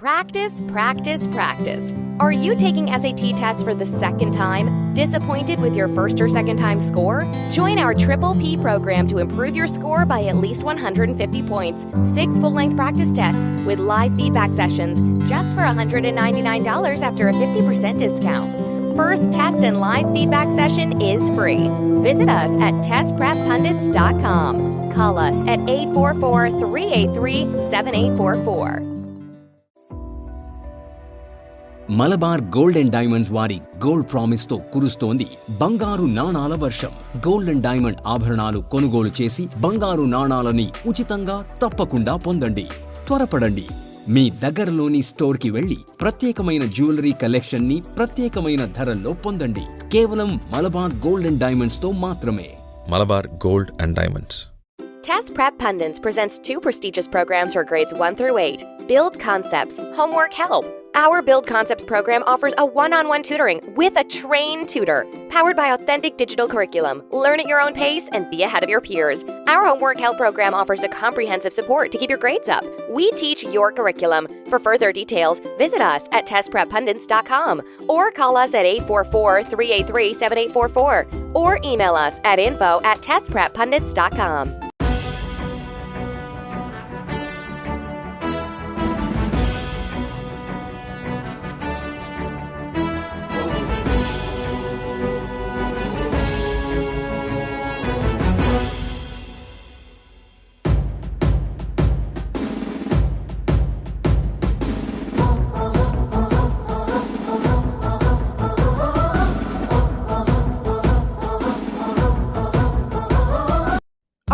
Practice, practice, practice. Are you taking SAT tests for the second time? Disappointed with your first or second time score? Join our Triple P program to improve your score by at least 150 points. 6 full-length practice tests with live feedback sessions just for $199 after a 50% discount. First test and live feedback session is free. Visit us at testpreppundits.com. Call us at 844-383-7844. Malabar gold and diamonds వారి gold promise తో కురుస్తోంది బంగారు నాణాల వర్షం. Gold and diamond ఆభరణాలు కొనుగోలు చేసి బంగారు నాణాలని ఉచితంగా తప్పకుండా పొందండి. త్వరపడండి, మీ దగ్గరలోని స్టోర్ కి వెళ్లి ప్రత్యేకమైన జ్యువెలరీ కలెక్షన్ ని ప్రత్యేకమైన ధరల్లో పొందండి. కేవలం మలబార్ గోల్డ్ అండ్ డైమండ్స్ తో మాత్రమే. Malabar gold and diamonds. Test Prep Pundits presents 2 prestigious programs for grades 1 through 8. Build Concepts, Homework Help. Our Build Concepts program offers a one-on-one tutoring with a trained tutor. Powered by authentic digital curriculum, learn at your own pace and be ahead of your peers. Our Homework Help program offers a comprehensive support to keep your grades up. We teach your curriculum. For further details, visit us at testpreppundits.com or call us at 844-383-7844 or email us at info@testpreppundits.com.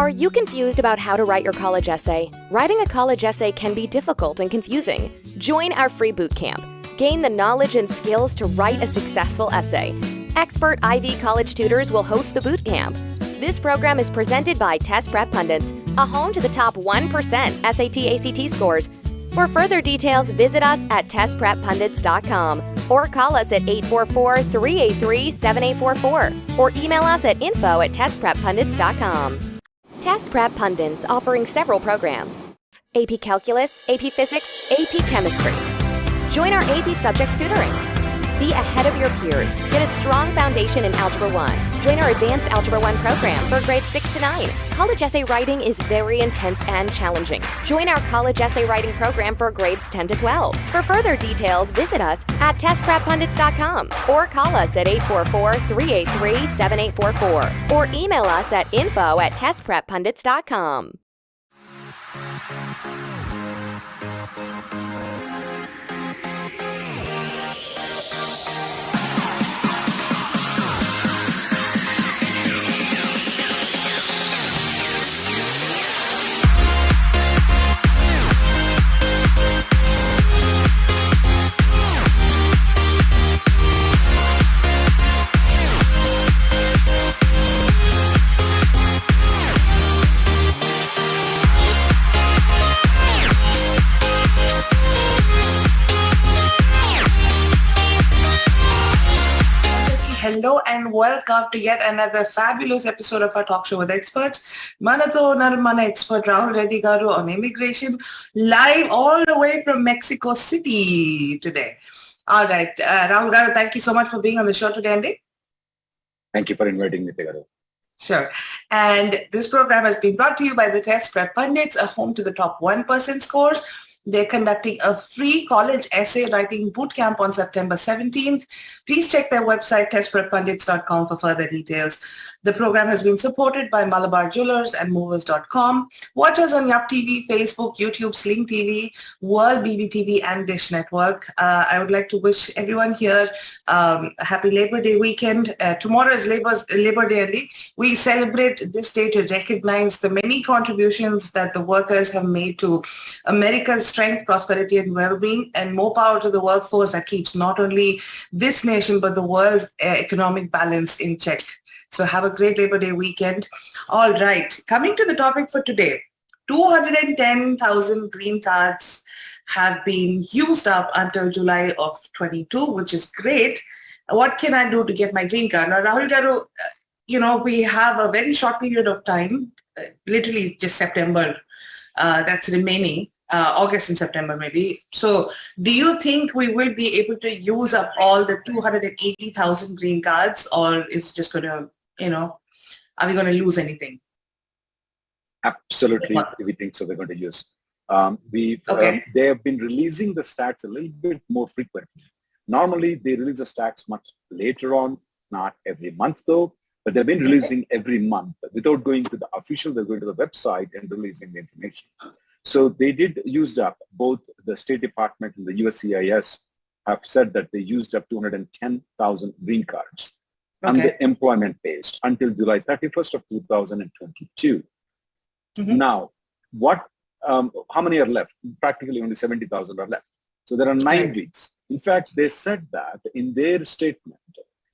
Are you confused about how to write your college essay? Writing a college essay can be difficult and confusing. Join our free boot camp. Gain the knowledge and skills to write a successful essay. Expert Ivy College tutors will host the boot camp. This program is presented by Test Prep Pundits, a home to the top 1% SAT/ACT scores. For further details, visit us at testpreppundits.com or call us at 844-383-7844 or email us at info@testpreppundits.com. Test Prep Pundits offering several programs: AP Calculus, AP Physics, AP Chemistry. Join our AP Subjects tutoring. Be ahead of your peers. Get a strong foundation in Algebra 1. Join our Advanced Algebra 1 program for grades 6 to 9. College essay writing is very intense and challenging. Join our College essay writing program for grades 10 to 12. For further details, visit us at testpreppundits.com or call us at 844-383-7844 or email us at info@testpreppundits.com. Hello and welcome to yet another fabulous episode of our talk show with experts. Manato Narmana expert Rahul Reddy garu on immigration, live all the way from Mexico City today. All right, Rahul garu, thank you so much for being on the show today, Andy. Thank you for inviting me, Garu. Sure. And this program has been brought to you by the Test Prep Pundits, a home to the top 1% scores. They're conducting a free college essay writing bootcamp on September 17th. Please check their website, testpreppundits.com, for further details. The program has been supported by Malabar Jewelers and Movers.com. Watch us on Yup TV, Facebook, YouTube, Sling TV, World BBTV and Dish Network. I would like to wish everyone here a happy Labor Day weekend. Tomorrow is Labor Day. We celebrate this day to recognize the many contributions that the workers have made to America's strength, prosperity and well-being, and more power to the workforce that keeps not only this nation but the world's economic balance in check. So have a great Labor Day weekend. All right, coming to the topic for today, 210,000 green cards have been used up until July of 22, which is great. What can I do to get my green card? Now, Rahul Garu, we have a very short period of time, literally just September, that's remaining. August and September maybe. So do you think we will be able to use up all the 280,000 green cards, or is it just going to, are we going to lose anything? Absolutely, we think so. We're going to use. They have been releasing the stats a little bit more frequently. Normally, they release the stats much later on, not every month though, but they've been releasing every month. Without going to the official, they're going to the website and releasing the information. So they did use up, both the State Department and the USCIS have said that they used up 210,000 green cards on the employment based until July 31st of 2022. Now, how many are left? Practically only 70,000 are left. So there are 9 weeks. In fact, they said that in their statement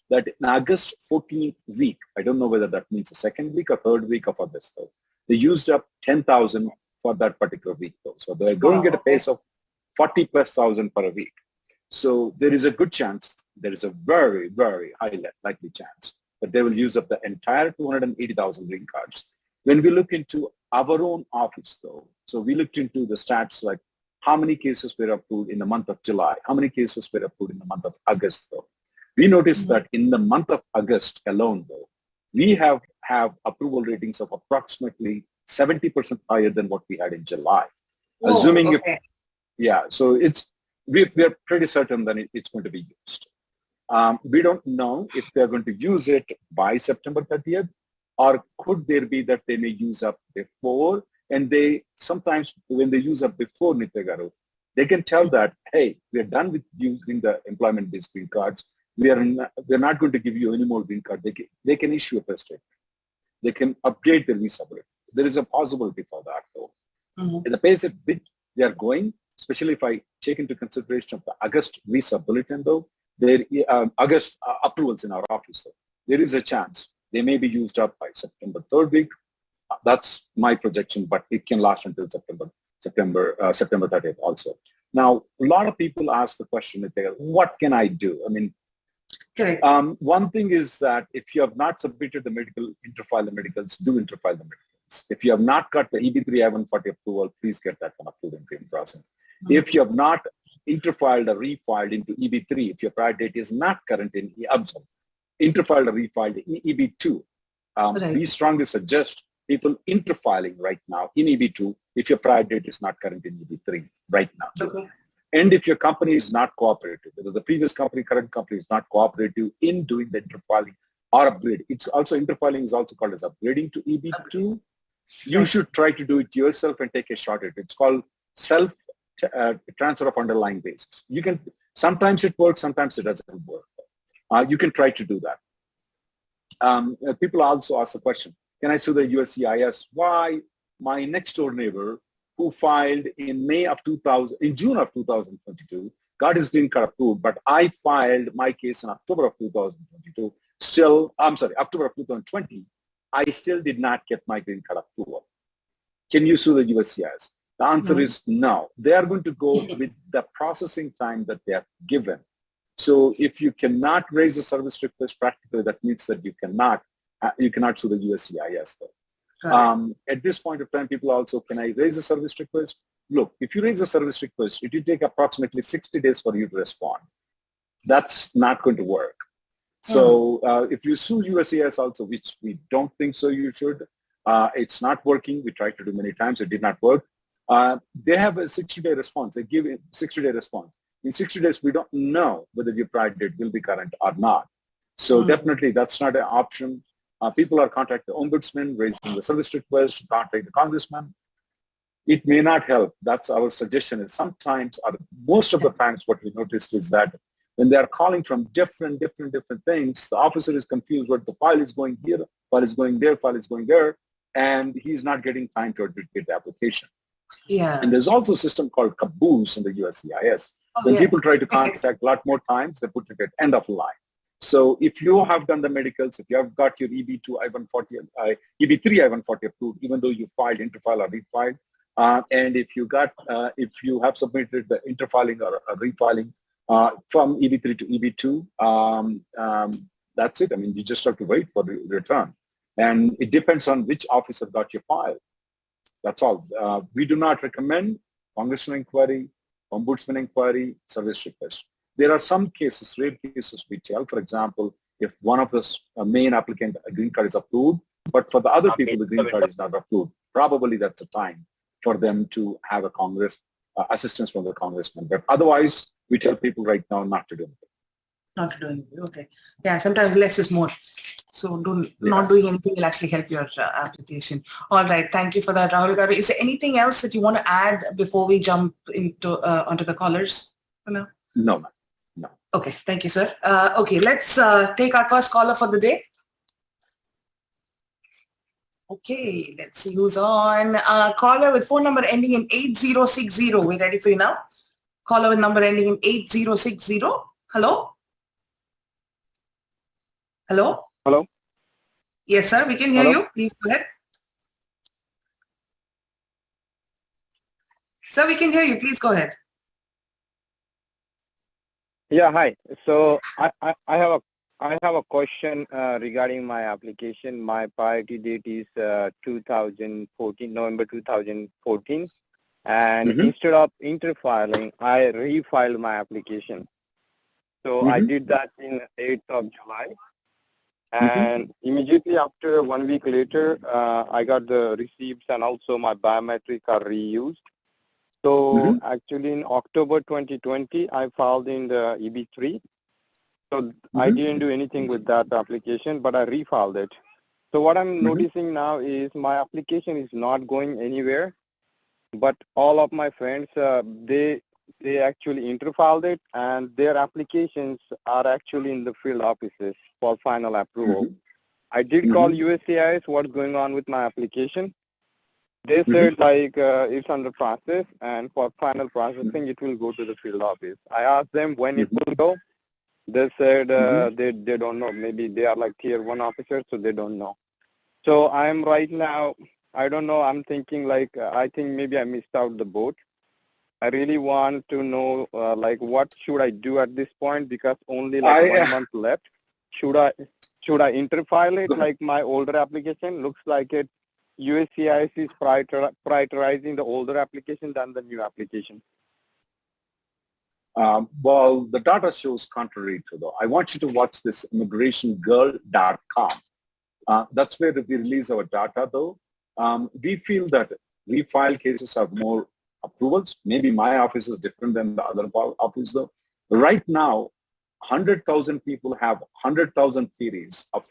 that in August 14th week, I don't know whether that means the second week or third week of August, though, they used up 10,000 for that particular week, though. So they're going at a pace of 40,000+ per week. So there is a good chance, there is a very, very high likely chance that they will use up the entire 280,000 green cards. When we look into our own office, though, so we looked into the stats like how many cases were approved in the month of July, how many cases were approved in the month of August, though. We noticed that in the month of August alone, though, we have approval ratings of approximately 70% higher than what we had in July. Assuming so we are pretty certain that it's going to be used. We don't know if they're going to use it by September 30th, or could there be that they may use up before, and they sometimes when they use up before, Nitya Garu, they can tell that, hey, we are done with using the employment-based green cards. We're not going to give you any more green card. They can issue a press statement. They can update the visa bulletin. There is a possibility for that, though. In the pace at which they are going, especially if I take into consideration of the August visa bulletin, though, August approvals in our office, though, there is a chance they may be used up by September 3rd week. That's my projection, but it can last until September 30th also. Now, a lot of people ask the question, what can I do? I mean, one thing is that if you have not submitted the medical, interfile the medicals, do interfile the medicals. If you have not got the EB3 I-140 approval, please get that one approved in green process. If you have not interfiled or refiled into EB3, if your prior date is not current in interfiled or refiled in EB2, we strongly suggest people interfiling right now in EB2 if your prior date is not current in EB3 right now. And if your company is not cooperative, whether the previous company, current company is not cooperative in doing the interfiling or upgrade, it's also interfiling is also called as upgrading to EB2. You should try to do it yourself and take a shot at it. It's called self transfer of underlying basis. You can, sometimes it works, sometimes it doesn't work. You can try to do that. People also ask the question, can I sue the USCIS? Why my next door neighbor who filed in June of 2022, got his green card approved, but I filed my case in October of 2022, October of 2020, I still did not get my green card approval. Can you sue the USCIS? The answer is no. They are going to go with the processing time that they have given. So if you cannot raise a service request, practically that means that you cannot sue the USCIS. At this point of time, people also, can I raise a service request? Look, if you raise a service request, it will take approximately 60 days for you to respond. That's not going to work. So if you sue USCIS also, which we don't think so you should, it's not working. We tried to do many times. It did not work. They have a 60-day response. They give a 60-day response. In 60 days, we don't know whether your prior date will be current or not. So definitely that's not an option. People are contacting the ombudsman, raising the service request, contact the congressman. It may not help. That's our suggestion. Is sometimes, or most of the times, what we noticed is that when they are calling from different things, the officer is confused what the file is going here, file is going there, file is going there, and he's not getting time to adjudicate the application. And there's also a system called caboose in the USCIS. When people try to contact a lot more times, they put it at end of line. So if you have done the medicals, if you have got your EB2 I-140, EB3 I-140 approved, even though you filed interfile or refiled, and if you have submitted the interfiling or refiling from EB3 to EB2, that's it. I mean, you just have to wait for the return. And it depends on which officer got your file. That's all. We do not recommend congressional inquiry, ombudsman inquiry, service request. There are some cases, rare cases we tell. For example, if one of the main applicant green card is approved, but for the other people the green card is not approved, probably that's a time for them to have a Congress assistance from the congressman. But otherwise, we tell people right now not to do anything. Not to do anything. Okay. Yeah, sometimes less is more. So not doing anything will actually help your application. All right. Thank you for that, Rahul Garu. Is there anything else that you want to add before we jump into onto the callers? No. No, ma'am. No. Okay. Thank you, sir. Okay. Let's take our first caller for the day. Okay. Let's see who's on. Caller with phone number ending in 8060. We're ready for you now. Caller with number ending in 8060. Hello? Hello? Hello? Yes, sir. We can hear you. Please go ahead. Sir, we can hear you. Please go ahead. Yeah, hi. So I have a question regarding my application. My priority date is 2014, November 2014. And instead of interfiling, I refiled my application. So I did that in 8th of July. And immediately after, 1 week later, I got the receipts and also my biometric are reused. So actually in October 2020, I filed in the EB3. So I didn't do anything with that application, but I refiled it. So what I'm noticing now is my application is not going anywhere, but all of my friends, they actually interfiled it, and their applications are actually in the field offices for final approval. I did call USCIS what's going on with my application. They said like it's under process, and for final processing it will go to the field office. I asked them when it will go. They said they don't know. Maybe they are like tier 1 officers, so they don't know. So I'm right now, I don't know, I'm thinking like I think maybe I missed out the boat. I really want to know like what should I do at this point, because only like 1 month left. Should I interfile it like my older application? Looks like it USCIS is prioritizing the older application than the new application. Well, the data shows contrary to though. I want you to watch this immigrationgirl.com. That's where we release our data though. We feel that refile cases have more approvals. Maybe my office is different than the other office though. Right now, 100,000 people have 100,000 theories of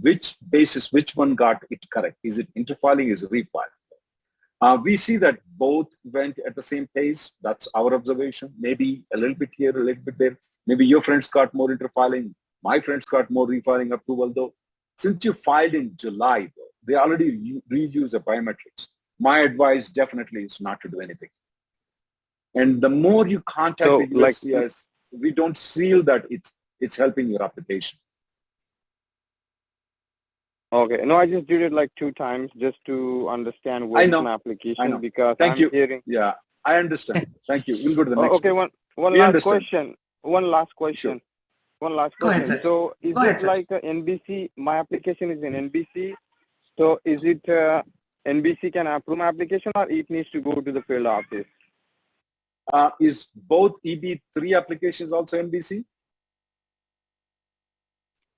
which basis, which one got it correct. Is it interfiling, is it refile? We see that both went at the same pace. That's our observation. Maybe a little bit here, a little bit there. Maybe your friends got more interfiling. My friends got more refiling approval though. Since you filed in July though, they already reuse the biometrics. My advice definitely is not to do anything. And the more you contact the USCIS, we don't feel that it's helping your application. Okay. No, I just did it like 2 times just to understand what's my application, because I'm hearing. Yeah, I understand. Thank you. We'll go to the next. Okay, one last question. One last question. Ahead, so is it like a NBC? My application is in NBC. So is it NBC can approve my application, or it needs to go to the field office? Is both EB3 applications also NBC?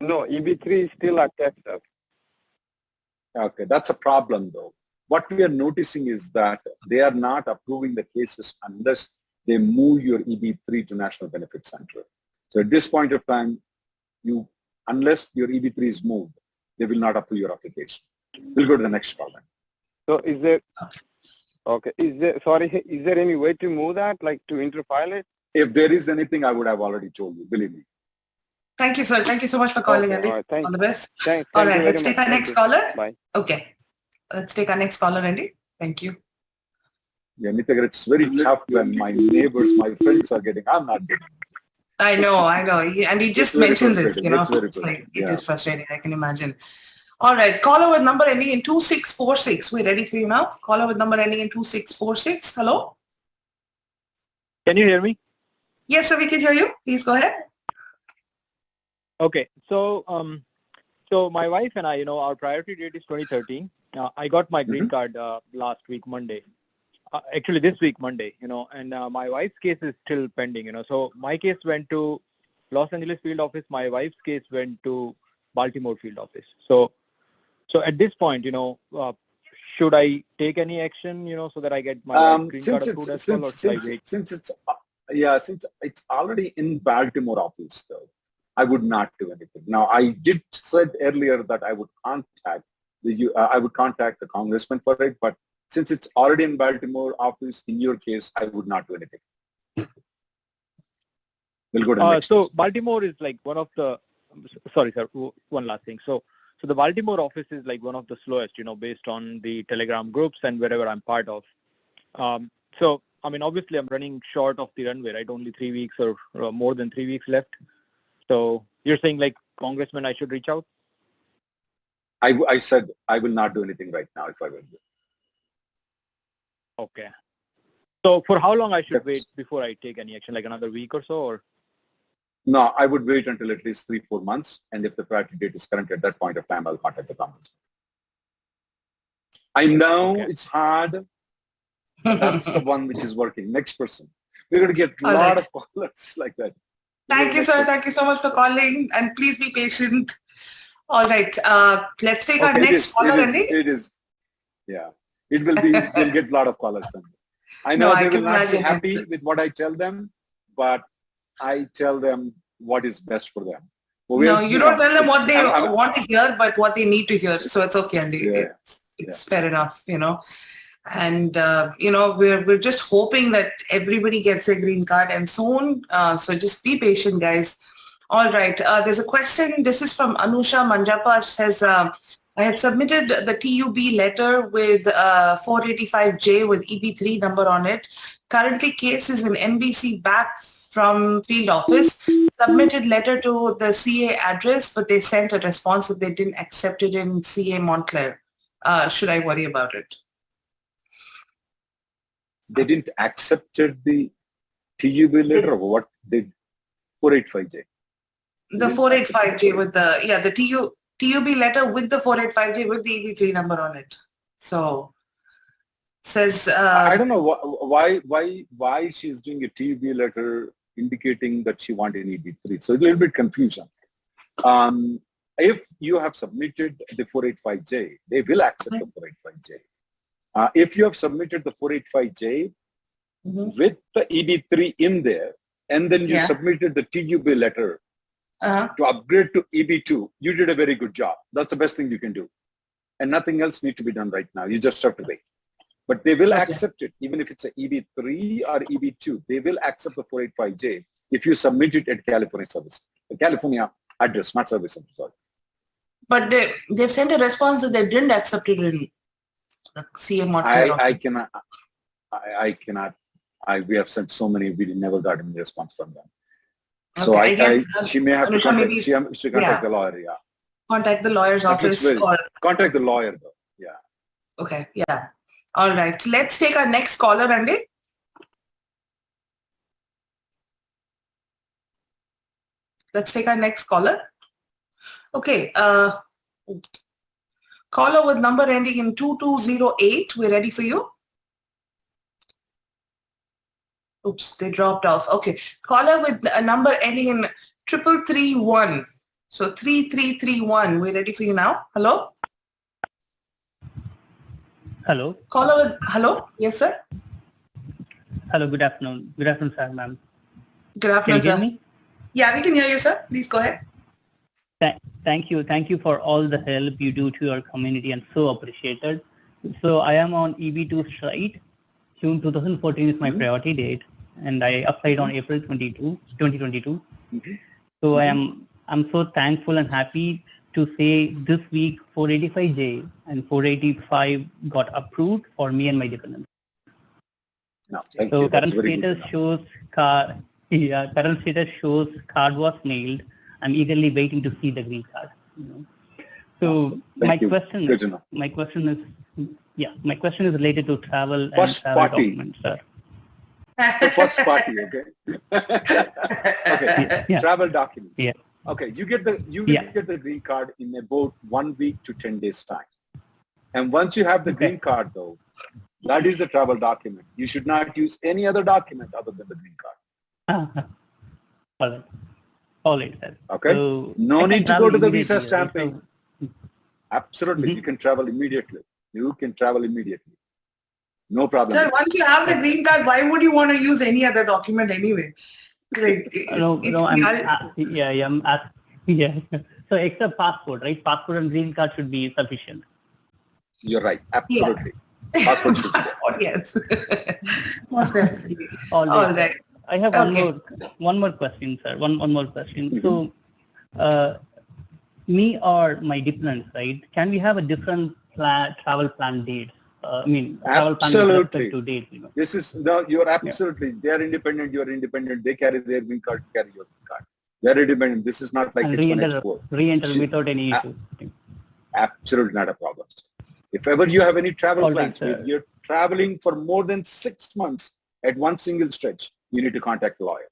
No, EB3 is still a tester. Okay, that's a problem though. What we are noticing is that they are not approving the cases unless they move your EB3 to National Benefit Center. So at this point of time, unless your EB3 is moved, they will not approve your application. We'll go to the next call then. So is there, is there any way to move that, like to interfile it? If there is anything, I would have already told you, believe me. Thank you, sir. Thank you so much for calling, Andy. All the best. Thank all right, you let's take our next caller. Bye. Okay. Let's take our next caller, Andy. Thank you. Yeah, Nitagar, it's very tough when my neighbors, my friends are getting, I'm not getting. I know. And he just mentioned this, you know. It is frustrating, I can imagine. All right, caller with number ending in 2646. We're ready for you now. Caller with number ending in 2646. Hello? Can you hear me? Yes, sir, we can hear you. Please go ahead. Okay, so my wife and I, our priority date is 2013. I got my green card last week, Monday. actually this week, Monday, and my wife's case is still pending, So my case went to Los Angeles field office. My wife's case went to Baltimore field office. So at this point, should I take any action, so that I get my green card approved as well, or should I wait? Since it's already in Baltimore office, though, I would not do anything. Now, I did said earlier that I would contact the congressman for it, but since it's already in Baltimore office, in your case, I would not do anything. We'll go to the next. So Baltimore is like one of the. Sorry, sir. One last thing. So the Baltimore office is like one of the slowest, based on the Telegram groups and wherever I'm part of. So I mean, obviously, I'm running short of the runway, right? Only 3 weeks or more than 3 weeks left. So you're saying, like, Congressman, I should reach out? I said I will not do anything right now if I will. Okay. So for how long I should wait before I take any action, like another week or so? Or? No, I would wait until at least 3-4 months. And if the priority date is current at that point of time, I'll contact the Congressman. I know it's hard. That's the one which is working. Next person. We're going to get a lot of callers like that. Thank you, sir. Thank you so much for calling. And please be patient. All right. Let's take our next caller, Andy. It is. Yeah. It will be, we'll get a lot of callers. I know they will not be happy with what I tell them, but I tell them what is best for them. No, you don't tell them what they want to hear, but what they need to hear. So it's okay, Andy. It's fair enough, And, we're just hoping that everybody gets a green card and soon. So just be patient, guys. All right. There's a question. This is from Anusha Manjapa. She says, I had submitted the TUB letter with 485J with EB3 number on it. Currently, case is in NBC back from field office. Submitted letter to the CA address, but they sent a response that they didn't accept it in CA Montclair. Should I worry about it? They didn't accept the TUB letter or what? They 485J. The 485J with the TUB letter with the 485J with the EB3 number on it. So says I don't know why she's doing a TUB letter indicating that she wanted an EB3. So it's a little bit confusion. If you have submitted the 485J, they will accept the 485J. If you have submitted the 485J with the EB3 in there, and then you submitted the TUB letter to upgrade to EB2, you did a very good job. That's the best thing you can do. And nothing else needs to be done right now. You just have to wait. But they will accept it, even if it's a EB3 or EB2. They will accept the 485J if you submit it at California service, California address, not service. I'm sorry. But they've sent a response that they didn't accept it in the CA Montreal. I cannot. We have sent so many. We never got any response from them. So she may have to contact. She contact the lawyer. Yeah. Contact the lawyer's office. Or contact the lawyer though. Yeah. Okay. Yeah. All right. Let's take our next caller, Andy. Let's take our next caller. Okay. Caller with number ending in 2208. We're ready for you. Oops, they dropped off. Okay. Caller with a number ending in 3331. So 3331. We're ready for you now. Hello? Hello. Caller with, hello? Yes, sir? Hello, good afternoon. Good afternoon, sir, ma'am. Good afternoon, sir. Can you hear me? Yeah, we can hear you, sir. Please go ahead. Thank you. Thank you for all the help you do to your community and so appreciated. So I am on EB2 site. June 2014 is my priority date, and I applied on April 2022. So I'm so thankful and happy to say this week 485J and 485 got approved for me and my dependents. No, so current status shows card was mailed. I'm eagerly waiting to see the green card. So my question is related to travel first and travel party. documents, sir. The first party, okay? Okay. Yeah. Travel documents. Yeah. Okay, you get the green card in about 1 week to 10 days time. And once you have the green card though, That is the travel document. You should not use any other document other than the green card. All right. All right, sir. Okay? So No need to go to the visa immediately, right? stamping. Absolutely. You can travel immediately. You can travel immediately. No problem. Sir, once you have the green card, why would you want to use any other document anyway? Like, No, yeah. So except passport, right? Passport and green card should be sufficient. You're right. Absolutely. Passport should be there. Oh, yes. Most definitely. All right. I have one more question, sir. One more question. Mm-hmm. So, me or my dependents, right? Can we have a different travel plan date? Travel plan with respect to date. You know? This is you're absolutely. They are independent. You are independent. They carry their green card. Carry your green card. They are independent. This is not like it's an export. Re-enter without any issue. Absolutely not a problem. If ever you have any travel plans, if you're traveling for more than 6 months at one single stretch, you need to contact the lawyer.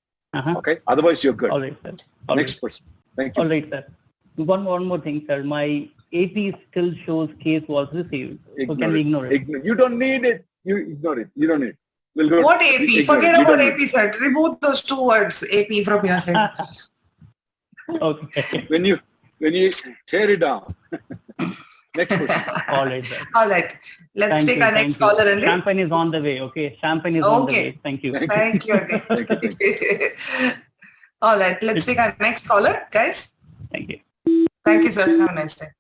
Okay? Otherwise, you're good. All right, sir. Next person. Thank you. All right, sir. One more thing, sir. My AP still shows case was received. So can we ignore it? You don't need it. You ignore it. You don't need it. We'll go what AP? Forget about AP, sir. Remove those 2 words, AP, from your head. Okay. When you tear it down. Next question. All right, sir. All right. Let's take our next caller. And Champagne is on the way. Okay. Champagne is on the way. Thank you. Thank you. All right. Let's take our next caller, guys. Thank you. Thank you, sir. Have a nice day.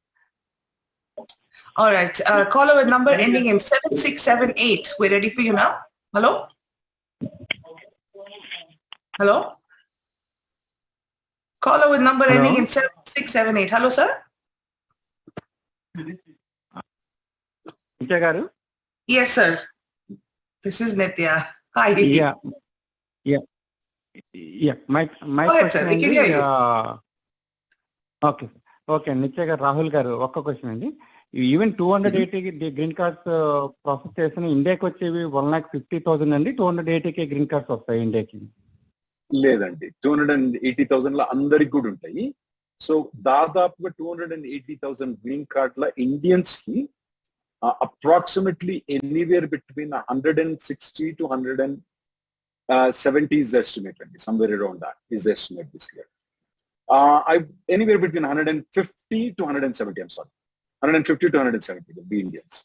All right. Caller with number ending in 7678. We're ready for you now. Hello? Hello? Caller with number ending in 7678. Hello, sir? Nitya garu? Yes, sir. This is Nitya. Hi. Yeah. My Go ahead, sir. We can hear you. Okay, Nitya garu, Rahul garu, ఒక్క question అండి. Even 280 green cards process చేసిన ఇండియాకి వచ్చేవి 1,50,000 అండి. 280K green cards వస్తాయి ఇండియాకి. లేదండి, 280,000 లో అందరికి కూడా ఉంటాయి. సో దాదాపుగా 280,000 గ్రీన్ కార్డ్ల ఇండియన్స్ కి approximately anywhere between 160 to 170 is the estimate, and somewhere around that is the estimate this year. Anywhere between 150 to 170, I'm sorry. 150 to 170 will be Indians.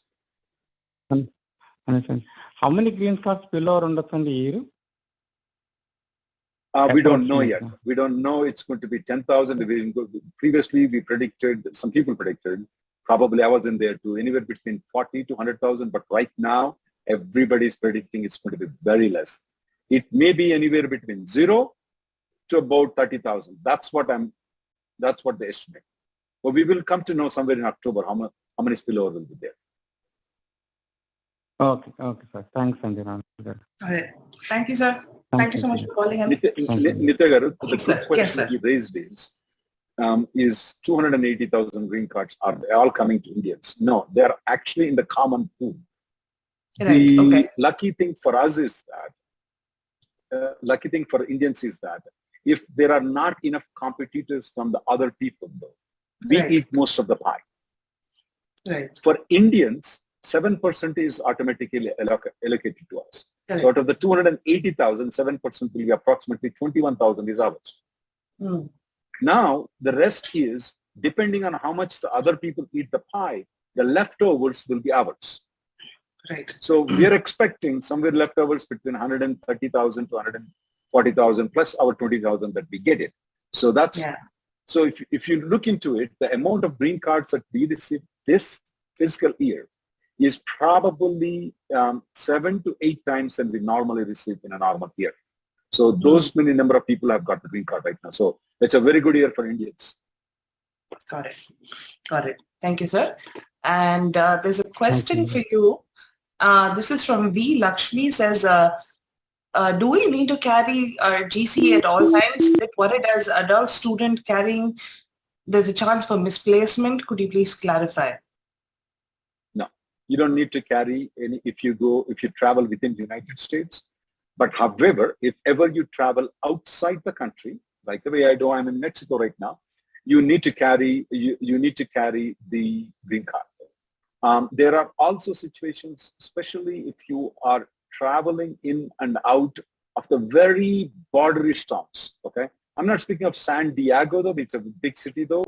How many green cards below ఉండొచ్చండి ఈ year? We don't know yet. We don't know. It's going to be 10,000. Previously, some people predicted, probably I was in there too, anywhere between 40 to 100,000. But right now, everybody is predicting it's going to be very less. It may be anywhere between 0 to about 30,000. That's what they estimate. But we will come to know somewhere in October how many spillover will be there. Okay, sir. Thanks, Sanjay. All right. Thank you, sir. Thank you so much for calling in. Nitya garu, the good question you raised is 280,000 green cards, are they all coming to Indians? No, they are actually in the common pool. Right. The lucky thing for us is that, lucky thing for Indians is that if there are not enough competitors from the other people, though, we eat most of the pie. Right. For Indians, 7% is automatically allocated to us. Right. So out of the 280,000, 7% will be approximately 21,000 is ours. Now, the rest is, depending on how much the other people eat the pie, the leftovers will be ours. Right. So we are expecting somewhere leftovers between 130,000 to 140,000 plus our 20,000 that we get it. So that's, so if you look into it, the amount of green cards that we receive this fiscal year is probably 7 to 8 times than we normally receive in a normal year. So those many number of people have got the green card right now. So it's a very good year for Indians. Got it. Thank you, sir. And there's a question for you. This is from V. Lakshmi, says, do we need to carry our GC at all times? Bit worried as adult student carrying, there's a chance for misplacement. Could you please clarify? No, you don't need to carry any if you travel within the United States. But however, if ever you travel outside the country, like the way I do, I'm in Mexico right now, you need to carry the green card. There are also situations, especially if you are traveling in and out of the very borderish towns, okay? I'm not speaking of San Diego, though. It's a big city, though.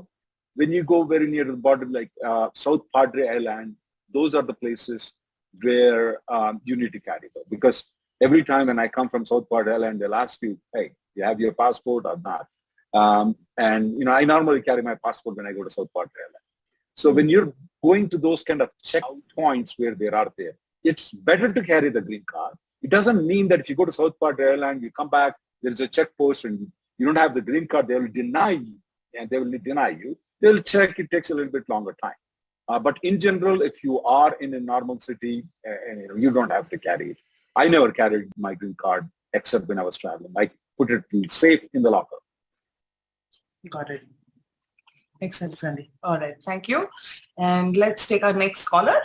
When you go very near the border, like South Padre Island, those are the places where you need to carry them. Because every time when I come from South Padre Island, they'll ask you, hey, you have your passport or not? And, you know, I normally carry my passport when I go to South Padre Island. So when you're going to those kind of checkpoints where they are there, it's better to carry the green card. It doesn't mean that if you go to South Padre Island, you come back, there's a check post and you don't have the green card, they will deny you. And they will deny you. They'll check, it takes a little bit longer time. But in general, if you are in a normal city, you don't have to carry it. I never carried my green card except when I was traveling. I put it safe in the locker. Got it. Excellent, Sandy. All right, thank you. And let's take our next caller.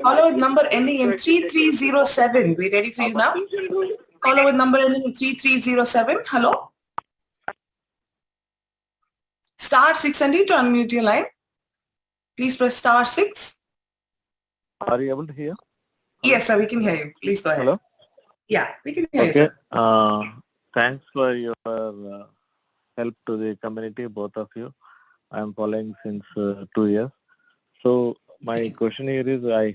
Caller with number ending in 3307. We ready for you now? Caller with number ending in 3307. Hello? Star 600 to unmute your line. Please press star 6. Are you able to hear? Yes, sir, we can hear you. Please go ahead. Hello? Yeah, we can hear you, sir. Thanks for your help to the community, both of you. I'm following since 2 years. So my question here is, I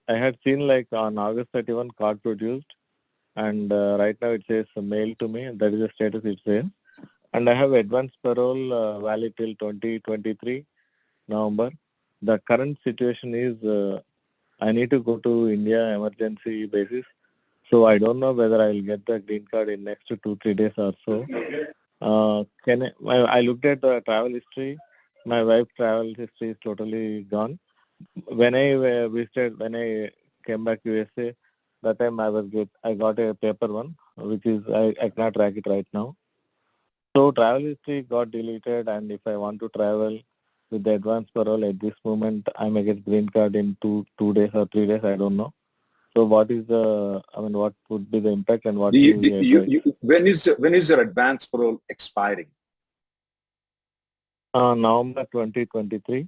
had seen like on August 31 card produced, and right now it says mail to me. That is the status it says. And I have advance parole valid till 2023 November. The current situation is I need to go to India emergency basis. So I don't know whether I will get the green card in next 2-3 days or so. I looked at the travel history. My wife's travel history is totally gone. When I visited, when I came back to USA, that time I got a paper one, which is I cannot track it right now. So travel history got deleted, and if I want to travel with the advance parole at this moment, I may get green card in 2 days or 3 days. I don't know. So what is what would be the impact, and what when is your advance parole expiring? November 2023.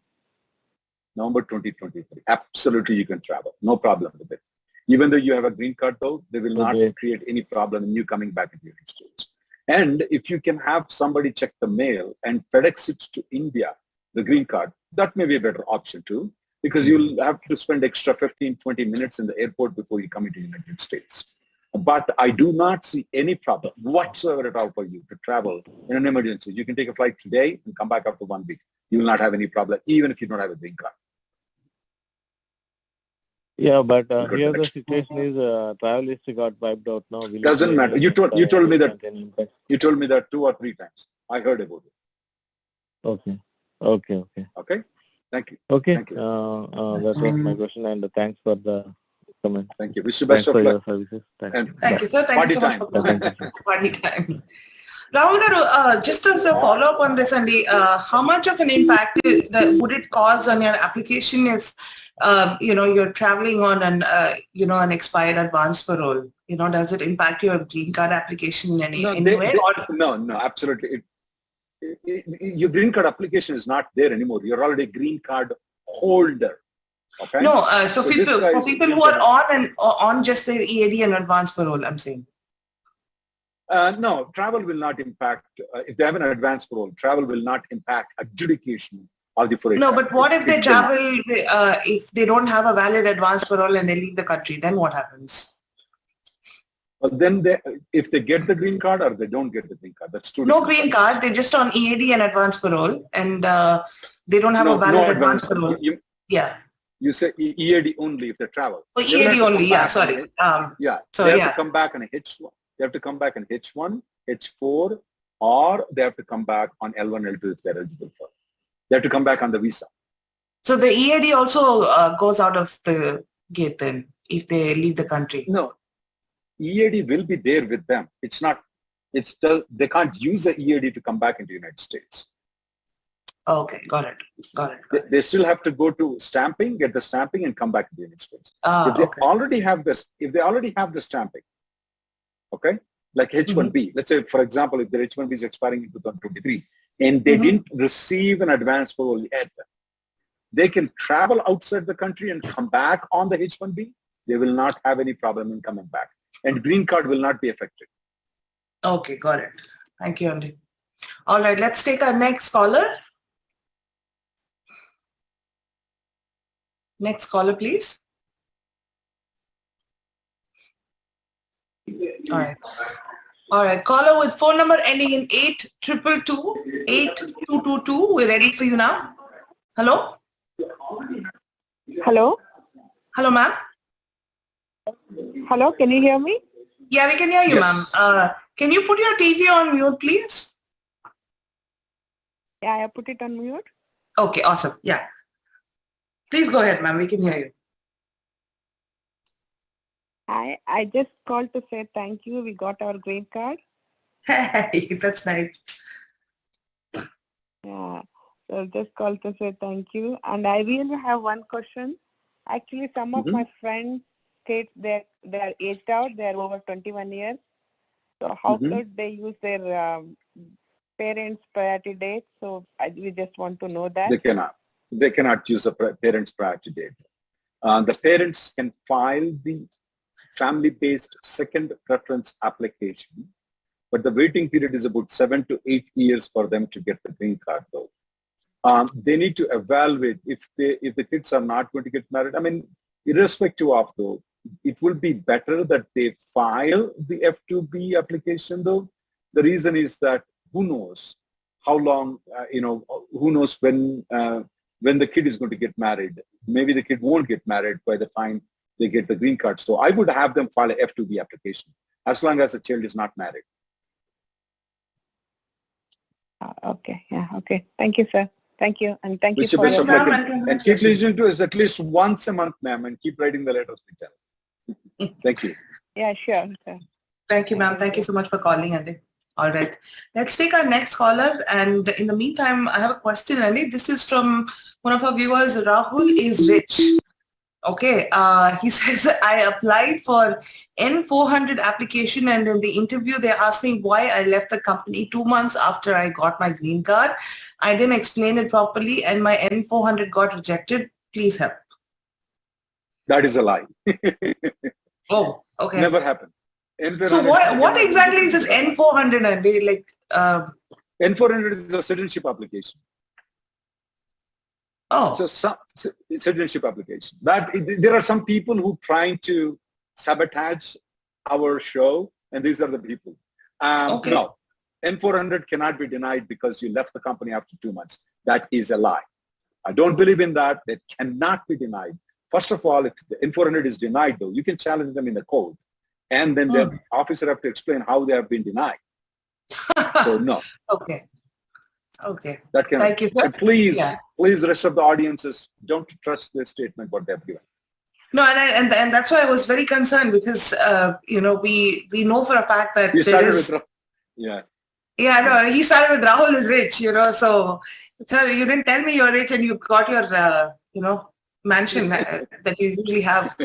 November 2023. Absolutely, you can travel. No problem with it. Even though you have a green card, though, they will not create any problem in you coming back into the United States. And if you can have somebody check the mail and FedEx it to India, the green card, that may be a better option too, because you'll have to spend extra 15-20 minutes in the airport before you come into the United States. But I do not see any problem whatsoever at all for you to travel in an emergency. You can take a flight today and come back after 1 week. You will not have any problem, even if you don't have a green card. Yeah, but here the situation is travel history got wiped out now. Doesn't matter. You told me that 2 or 3 times. I heard about it. Okay. Okay. Thank you. Okay. Thank you. That was my question, and thanks for the comment. Thank you. Wish you best of luck. Services. Thank you, sir. Thank you so much for coming. Party time. Rahul garu, just as a follow-up on this, Andy, how much of an impact would it cause on your application if, you're traveling on an expired advance parole? Does it impact your green card application in any way? No, absolutely. Your green card application is not there anymore. You're already a green card holder. Okay? No, so for people who are on just their EAD and advance parole, I'm saying. No, travel will not impact, if they have an advance parole, travel will not impact adjudication of the 483. No, but what if they travel, if they don't have a valid advance parole and they leave the country, then what happens? Well, then if they get the green card or they don't get the green card, that's true. No green card, they're just on EAD and advance parole, and they don't have a valid advance parole. You say EAD only if they travel. Oh, EAD only, yeah, sorry. They have to come back on a H1. They have to come back on H1, H4, or they have to come back on L1, L2 if they're eligible for. They have to come back on the visa. So the EAD also goes out of the gate then, if they leave the country? No, EAD will be there with them. They can't use the EAD to come back into the United States. Okay, got it. They still have to go to stamping, get the stamping, and come back to the United States. If they already have the stamping, okay, like H1B. Let's say, for example, if their H1B is expiring in 2023, and they didn't receive an advance parole yet, they can travel outside the country and come back on the H-1B. They will not have any problem in coming back. And green card will not be affected. Okay, got it. Thank you, Andy. All right, let's take our next caller. Next caller, please. All right. Caller with phone number ending in 8222. We're ready for you now. Hello? Hello? Hello, ma'am. Hello, can you hear me? Yeah, we can hear you, Yes. ma'am. Can you put your TV on mute, please? Yeah, I put it on mute. Okay, awesome. Yeah. Please go ahead, ma'am. We can hear you. I just called to say thank you. We got our green card. That's nice. Yeah. So just called to say thank you. And I really have one question. Actually, some of my friends state that they are aged out. They are over 21 years. So how could they use their parents' priority date? So we just want to know that. They cannot. They cannot use the parents' priority date. The parents can file the family-based second preference application, but the waiting period is about 7 to 8 years for them to get the green card, though. They need to evaluate if the kids are not going to get married. I mean, irrespective of though, it will be better that they file the F2B application, though. The reason is that who knows how long, who knows when the kid is going to get married. Maybe the kid won't get married by the time they get the green card. So I would have them file a F2B application as long as the child is not married. Okay. Yeah. Okay. Thank you, sir. Thank you. And thank Wish you for best your of luck. And keep listening to us at least once a month, ma'am, and keep writing the letters we tell. Thank you. Yeah, sure, sir. Thank you, ma'am. Thank you so much for calling, Andy. All right. Let's take our next caller. And in the meantime, I have a question, Andy. This is from one of our viewers. Rahul is rich. Okay. He says, I applied for N400 application, and in the interview, they asked me why I left the company 2 months after I got my green card. I didn't explain it properly, and my N400 got rejected. Please help. That is a lie. Oh, okay. Never happened. So what exactly is this N400, Andy? Like, N400 is a citizenship application. Oh. So citizenship application. There are some people who trying to sabotage our show, and these are the people. Okay. No, N400 cannot be denied because you left the company after 2 months. That is a lie. I don't believe in that. That cannot be denied. First of all, if the N400 is denied, though, you can challenge them in the court, and then the officer have to explain how they have been denied. So no. Okay. Okay. That cannot. Thank you, sir. Please, the rest of the audiences, don't trust their statement what they have given. No, and that's why I was very concerned because we know for a fact that You started with no, he started with Rahul is rich, so sir, you didn't tell me you're rich and you got your mansion that you usually have.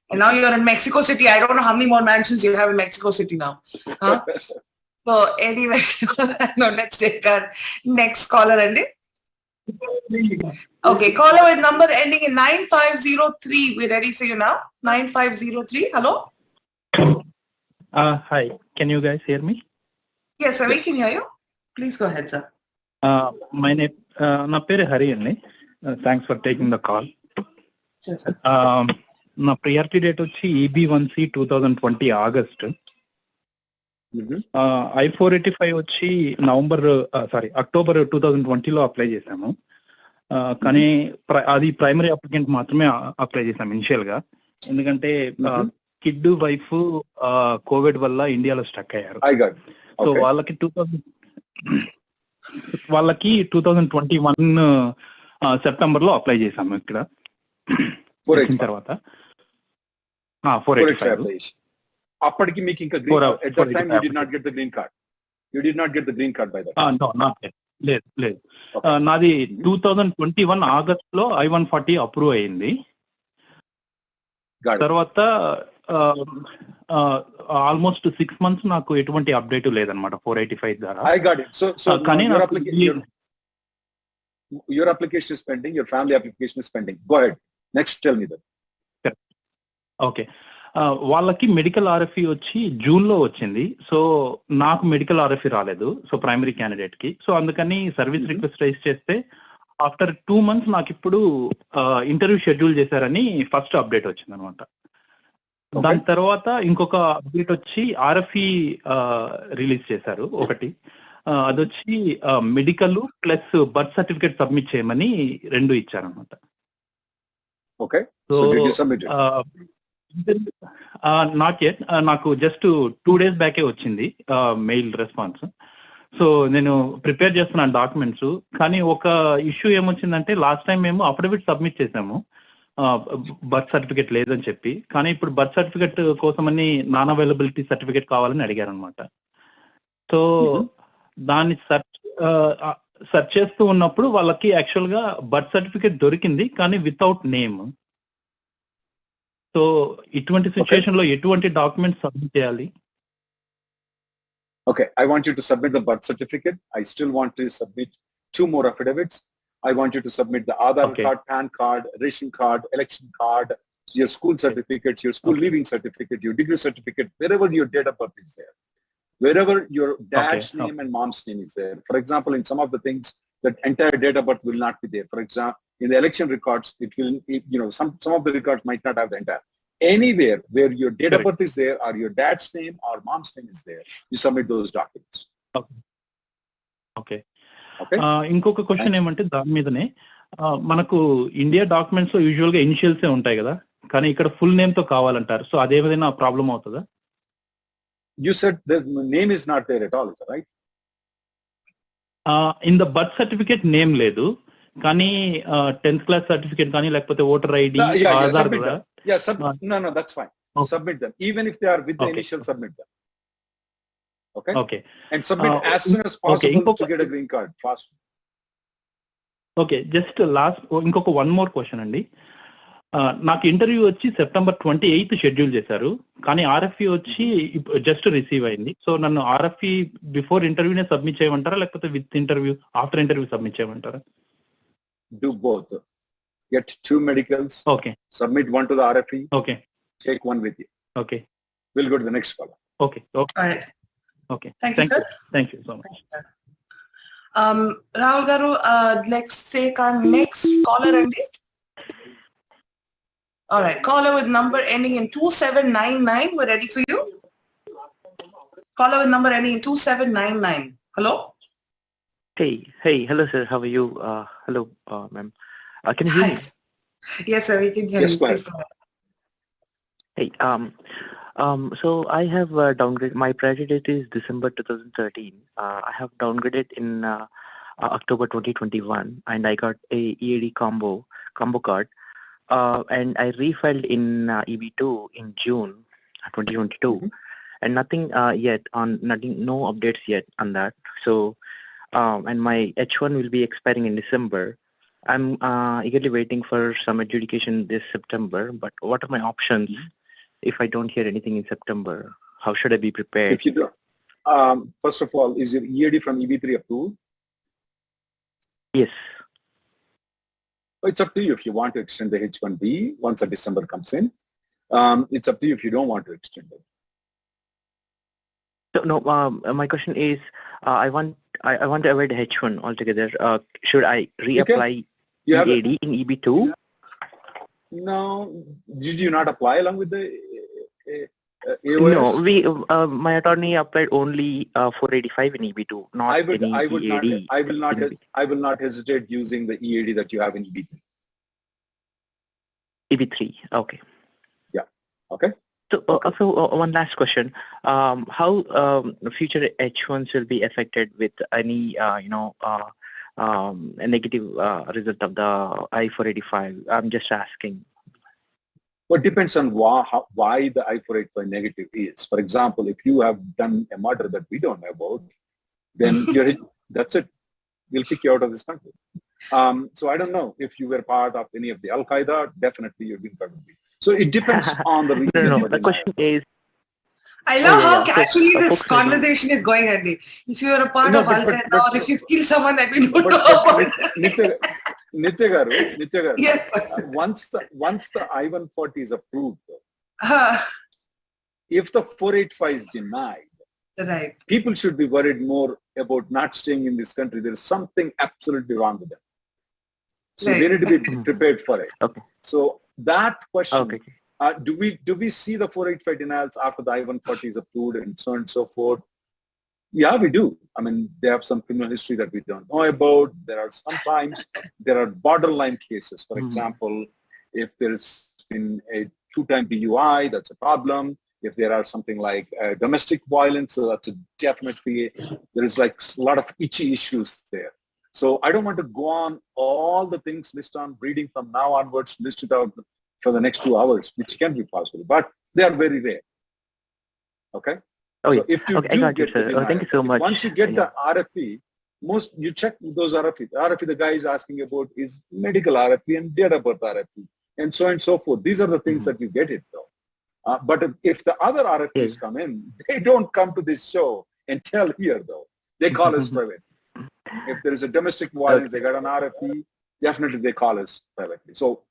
And now you're in Mexico City. I don't know how many more mansions you have in Mexico City now. Huh? So anyway, no, let's take our next caller, Andy. Okay, caller with number ending in 9503. We're ready for you now. 9503. Hello? Hi. Can you guys hear me? Yes, sir. We can hear you. Please go ahead, sir. My name, na peru Hari anni. Thanks for taking the call. Sure, sir. Na priority date వచ్చి EB1C 2020 August. I-485 వచ్చి October 2020లో apply చేశాము. కానీ అది primary applicant మాత్రమే apply చేశాము initial గా, ఎందుకంటే kid wife Covid వల్ల ఇండియాలో స్టక్ అయ్యారు. సో వాళ్ళకి 2021 సెప్టెంబర్ లో అప్లై చేశాము ఇక్కడ తర్వాత. 485 అప్పటికి మీకు ఇంకా green card. At that time you did not get the green card. You did not get the green card by that time. No, not yet. లేదు. నాది 2021 ఆగస్ట్ లో I-140 అప్రూవ్ అయింది. తర్వాత ఆల్మోస్ట్ 6 months నాకు ఎటువంటి అప్డేట్ లేదనమాట 485 ద్వారా. I got it. So కానీ your application is pending, your family application is pending. Go ahead. Next, tell me that. Okay, వాళ్ళకి మెడికల్ ఆర్ఎఫ్ఈ వచ్చి జూన్ లో వచ్చింది. సో నాకు మెడికల్ ఆర్ఎఫ్ఈ రాలేదు, సో ప్రైమరీ క్యాండిడేట్ కి. సో అందుకని సర్వీస్ రిక్వెస్ట్ రైజ్ చేస్తే ఆఫ్టర్ 2 months నాకు ఇప్పుడు ఇంటర్వ్యూ షెడ్యూల్ చేశారని ఫస్ట్ అప్డేట్ వచ్చింది అనమాట. దాని తర్వాత ఇంకొక అప్డేట్ వచ్చి ఆర్ఎఫ్ఈ రిలీజ్ చేశారు ఒకటి. అదొచ్చి medical plus birth certificate submit చేయమని 2 ఇచ్చారనమాట. ఓకే, సో నాకు జస్ట్ 2 days బ్యాకే వచ్చింది మెయిల్ రెస్పాన్స్. సో నేను ప్రిపేర్ చేస్తున్నాను డాక్యుమెంట్స్. కానీ ఒక ఇష్యూ ఏమొచ్చిందంటే లాస్ట్ టైం మేము అఫిడవిట్ సబ్మిట్ చేసాము బర్త్ సర్టిఫికేట్ లేదని చెప్పి. కానీ ఇప్పుడు బర్త్ సర్టిఫికేట్ కోసమని నాన్ అవైలబిలిటీ సర్టిఫికేట్ కావాలని అడిగారు అనమాట. సో దాన్ని సెర్చ్ చేస్తూ ఉన్నప్పుడు వాళ్ళకి యాక్చువల్ గా బర్త్ సర్టిఫికేట్ దొరికింది, కానీ వితౌట్ నేమ్. సో ఇటువంటి సిచ్యుయేషన్ లో ఎటువంటి డాక్యుమెంట్స్ సబ్మిట్ చేయాలి? Okay, I want you to submit the birth certificate. I still want to submit 2 more affidavits. I want you to submit the Aadhaar card, PAN card, ration card, election card, your school certificates, your school leaving certificate, your degree certificate, wherever your date of birth is there. Wherever your dad's name and mom's name is there. For example, in some of the things, that entire date of birth will not be there. For example, in the election records, some of the records might not have the entire. Anywhere where your date of birth is there or your dad's name or mom's name is there, you submit those documents. Okay. ఇంకొక question ఏమంటే దాని మీదనే, మనకు India documents లో usual గా ఇనిషియల్సే ఉంటాయి కదా, కానీ ఇక్కడ ఫుల్ నేమ్ తో కావాలంటారు. సో అదేమైనా ప్రాబ్లం అవుతుందా? You said the name is not there at all, is that right? In the birth certificate name లేదు, కానీ 10th class సర్టిఫికేట్ కానీ లేకపోతే voter ID, Aadhaar. No, that's fine. Submit them. Even if they are with the initial, submit them. Okay? And submit as soon as possible to get a green card, fast. Okay, just last, ఇంకొక 1 more question అండి. నాకు interview వచ్చి September 28th schedule చేశారు, కానీ RFE వచ్చి just receive అయింది. So నన్ను RFE before ఇంటర్వ్యూనే submit చేయమంటారా, లేకపోతే with interview after interview submit చేయమంటారా? Do both. Get 2 medicals. Okay. Submit 1 to the RFE. Okay. Take 1 with you. Okay. We'll go to the next caller. Okay. All right. Okay. Thank you, sir. Thank you so much. Rahul garu, let's take our next caller, Andy. All right. Caller with number ending in 2799. We're ready for you. Caller with number ending in 2799. Hello. Hey, hello sir, how are you? Hello, ma'am. Can you hear me? Yes, sir, we can hear you. Please go ahead. Hey, so I have downgraded. My priority date is December 2013. I have downgraded in October 2021, and I got a EAD combo card, and I refiled in EB2 in June 2022, and nothing yet no updates yet on that. So. And my H1 will be expiring in December. I'm eagerly waiting for some adjudication this September, but what are my options if I don't hear anything in September? How should I be prepared? If you do, first of all, is your EAD from EB3 approved? Yes. It's up to you if you want to extend the H1B once the December comes in. It's up to you if you don't want to extend it. No, my question is, I want to avoid H1 altogether. Should I reapply EAD in EB2? No, did you not apply along with the AOS? No, my attorney applied only 485 in EB2, not EAD. I will not hesitate using the EAD that you have in EB3. EB3, okay. Yeah, okay. So one last question. How future H1s will be affected with any, a negative result of the I-485? I'm just asking. Well, it depends on why the I-485 negative is. For example, if you have done a murder that we don't know about, then that's it. We'll kick you out of this country. So I don't know if you were part of any of the Al-Qaeda, definitely you've been part of it. So it depends on the reason. No, the question is, I love how So, casually this folks like me. conversation is going, Andy. If you are a part No, of but- Al-Qaeda or if you kill someone that we don't know But about. Nitya garu, Yes. once the I-140 is approved, Uh, if the 485 is denied, right. people should be worried more about not staying in this country. There is something absolutely wrong with them. So Right. they need to be prepared for it. Okay. So that question, Okay. do we see the 485 denials after the I-140 is approved and so on and so forth? Yeah, we do. I mean, they have some criminal history that we don't know about. There are borderline cases. For example, if there's been a 2-time DUI, that's a problem. If there are something like domestic violence, so that's definitely, there is like a lot of itchy issues there. So I don't want to go on all the things listed on reading from now onwards, list it out for the next 2 hours, which can be possible, but they are very rare. Okay? Oh, So if you okay, I do got you, get the sir. Thank you so denial, much. once you get the RFE, you check those RFE. The RFE the guy is asking about is medical RFE and date of birth RFE and so on and so forth. These are the things that you get it though. But if the other RFEs come in, they don't come to this show and tell here though. They call us private. If there is a domestic violence, they got an RFE, definitely they call us privately. So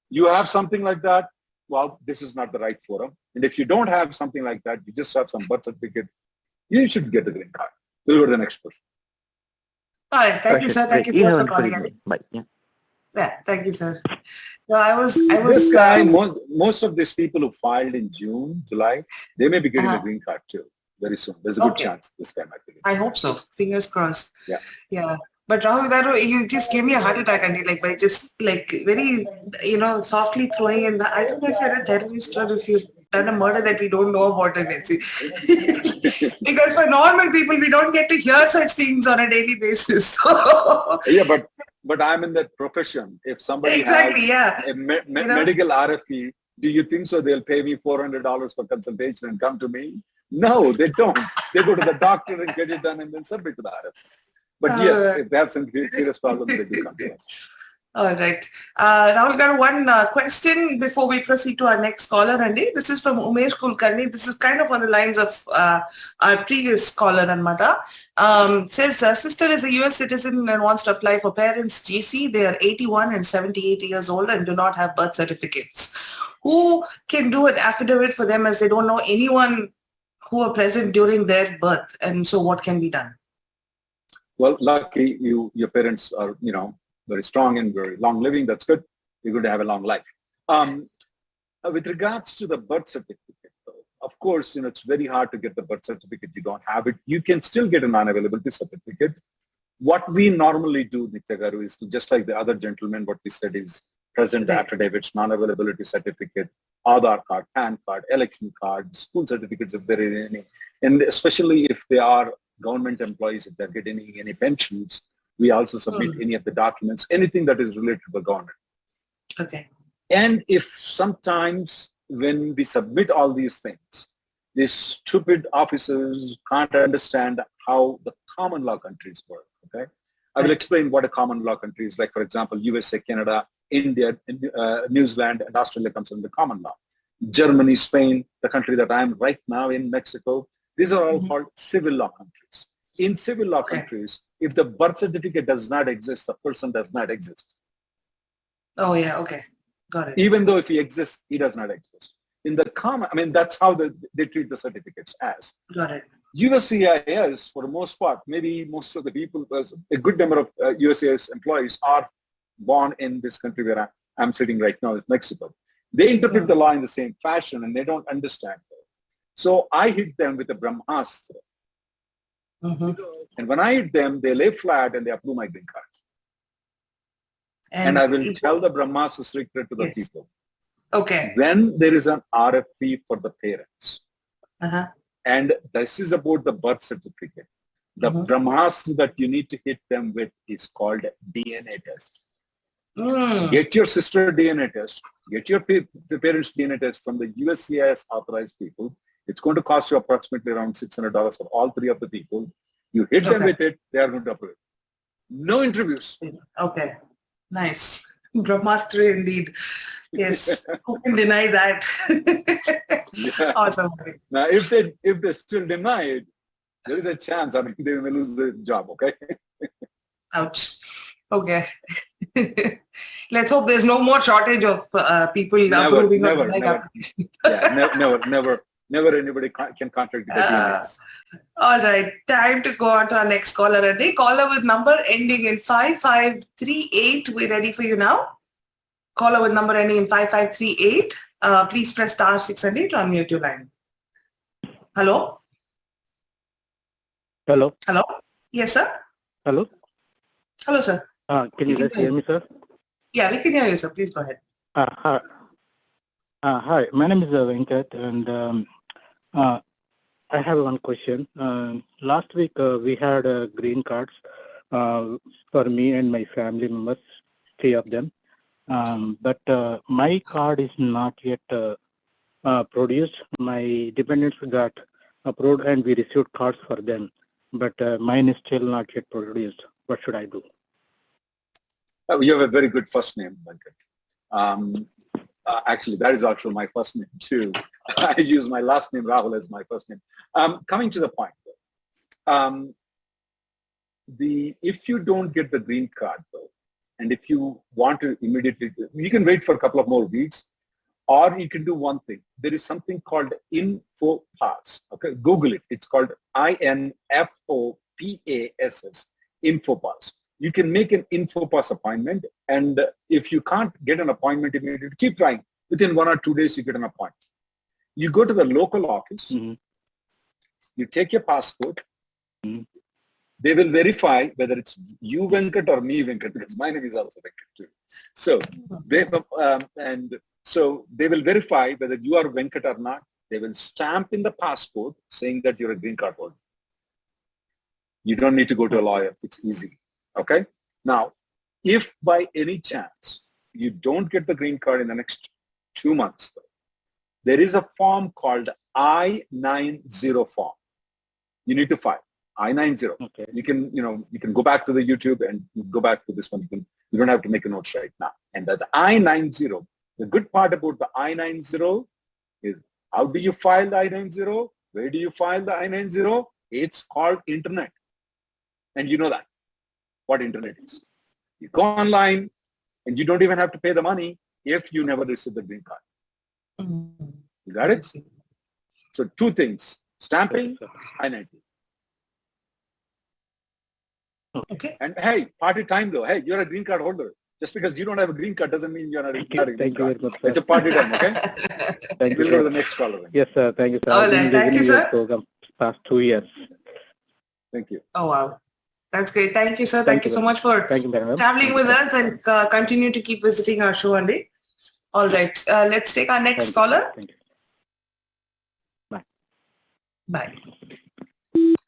you have something like that, well, this is not the right forum. And if you don't have something like that, you just have some birth certificate, you should get the green card. We'll go to the next person. All right. Thank you, sir. Thank you so much for calling in. Bye. Yeah. Yeah, thank you, sir. No, I was. This guy, most of these people who filed in June, July, they may be getting a green card too very soon. There's a good chance this time, I think. I hope so. Fingers crossed. Yeah. Yeah. But Rahul Garu, you just gave me a heart attack, Andy, like by just like very, softly throwing in the, I don't know if you're a terrorist or if you've done a murder that we don't know about it, Nancy. Because for normal people, we don't get to hear such things on a daily basis. Yeah, but I'm in that profession. If somebody has a medical RFE, do you think so they'll pay me $400 for consultation and come to me? No, they don't. They go to the doctor and get it done and then submit to the RFE. But yes, if they have some serious problems, they do come to us. All right. Now we've got one question before we proceed to our next caller, Andy. This is from Umesh Kulkarni. This is kind of on the lines of our previous caller, Anmata. Says, sister is a US citizen and wants to apply for parents' GC. They are 81 and 78 years old and do not have birth certificates. Who can do an affidavit for them as they don't know anyone who are present during their birth? And so what can be done? Well, lucky your parents are, very strong and very long living. That's good. You're going to have a long life. With regards to the birth certificate, though, of course, it's very hard to get the birth certificate. You don't have it. You can still get a non-availability certificate. What we normally do, Nitya Garu, is just like the other gentleman, what we said is present affidavits, non-availability certificate, Aadhaar card, PAN card, election card, school certificates if there is any. And especially if they are government employees, if they're getting any pensions, we also submit any of the documents, anything that is related to the government. Okay. And if sometimes when we submit all these things, these stupid officers can't understand how the common law countries work, okay? I will explain what a common law country is, like, for example, USA, Canada, India, New Zealand, and Australia comes under common law. Germany, Spain, the country that I am right now in, Mexico, these are all called civil law countries. In civil law countries, if the birth certificate does not exist, the person does not exist. Oh, yeah. Okay. Got it. Even though if he exists, he does not exist. In the common, that's how they treat the certificates as. Got it. USCIS, for the most part, maybe most of the people, a good number of USCIS employees are born in this country where I'm sitting right now, Mexico. They interpret the law in the same fashion and they don't understand it. So I hit them with a Brahmastra. And when I hit them, they lay flat and they approve my green card. And I will tell the Brahmastra secret to the people. Okay. When there is an RFE for the parents, and this is about the birth certificate, the Brahmastra that you need to hit them with is called DNA test. Get your sister DNA test, get your parents DNA test from the USCIS authorized people. It's going to cost you approximately around $600 for all three of the people. You hit them with it, they are going to approve it. No interviews. Okay. Nice. Brahmastra indeed. Yes. Who can deny that? Yeah. Awesome. Now, if they still deny it, there is a chance. I mean, they may lose the job. Okay. Ouch. Okay. Let's hope there's no more shortage of people approving or denying applications. Yeah, never anybody can contradict the DNAs. All right, time to go on to our next caller a day. Caller with number ending in 5538. We're ready for you now. Caller with number ending in 5538. Please press star 6 and 8 to unmute your line. Hello? Hello? Hello? Yes, sir? Hello? Hello, sir. Can you guys hear me, sir? Yeah, we can hear you, sir. Please go ahead. Hi. Hi, my name is Venkat, and I have one question. Last week, we had green cards for me and my family members, 3 of them. But my card is not yet produced. My dependents got approved and we received cards for them. But mine is still not yet produced. What should I do? You have a very good first name, Venkat. Actually, that is also my first name too. I use my last name, Rahul, as my first name. Coming to the point, if you don't get the green card, though, and if you want to immediately, you can wait for a couple of more weeks, or you can do one thing. There is something called InfoPass. Okay, Google it. It's called INFOPASS, InfoPass. You can make an InfoPass appointment, and if you can't get an appointment immediately, keep trying. Within 1 or 2 days, you get an appointment. You go to the local office, you take your passport, they will verify whether it's you, Venkat, or me, Venkat, because my name is also Venkat too. So they will verify whether you are Venkat or not. They will stamp in the passport saying that you're a green card holder. You don't need to go to a lawyer. It's easy. Okay. Now, if by any chance you don't get the green card in the next 2 months, though, there is a form called I-90 form. You need to file I-90. Okay. You can go back to the YouTube and go back to this one. You don't have to make a note right now. And the I-90, the good part about the I-90 is how do you file the I-90? Where do you file the I-90? It's called internet. And you know that. What internet is. You go online and you don't even have to pay the money if you never receive the green card. You got it? So 2 things, stamping, I-90. Okay. And hey, party time though. Hey, you're a green card holder. Just because you don't have a green card doesn't mean you're not a green card. Thank you very much, sir. It's a party time, okay? Thank we'll you, go sir. to the next caller. Yes, sir. Thank you, sir. All right. Thank you, sir. Program past 2 years. Thank you. Oh, wow. That's great. Thank you, sir. Thank you so much for traveling with us and continue to keep visiting our show, Andy. All right. Let's take our next caller. Thank you. Bye.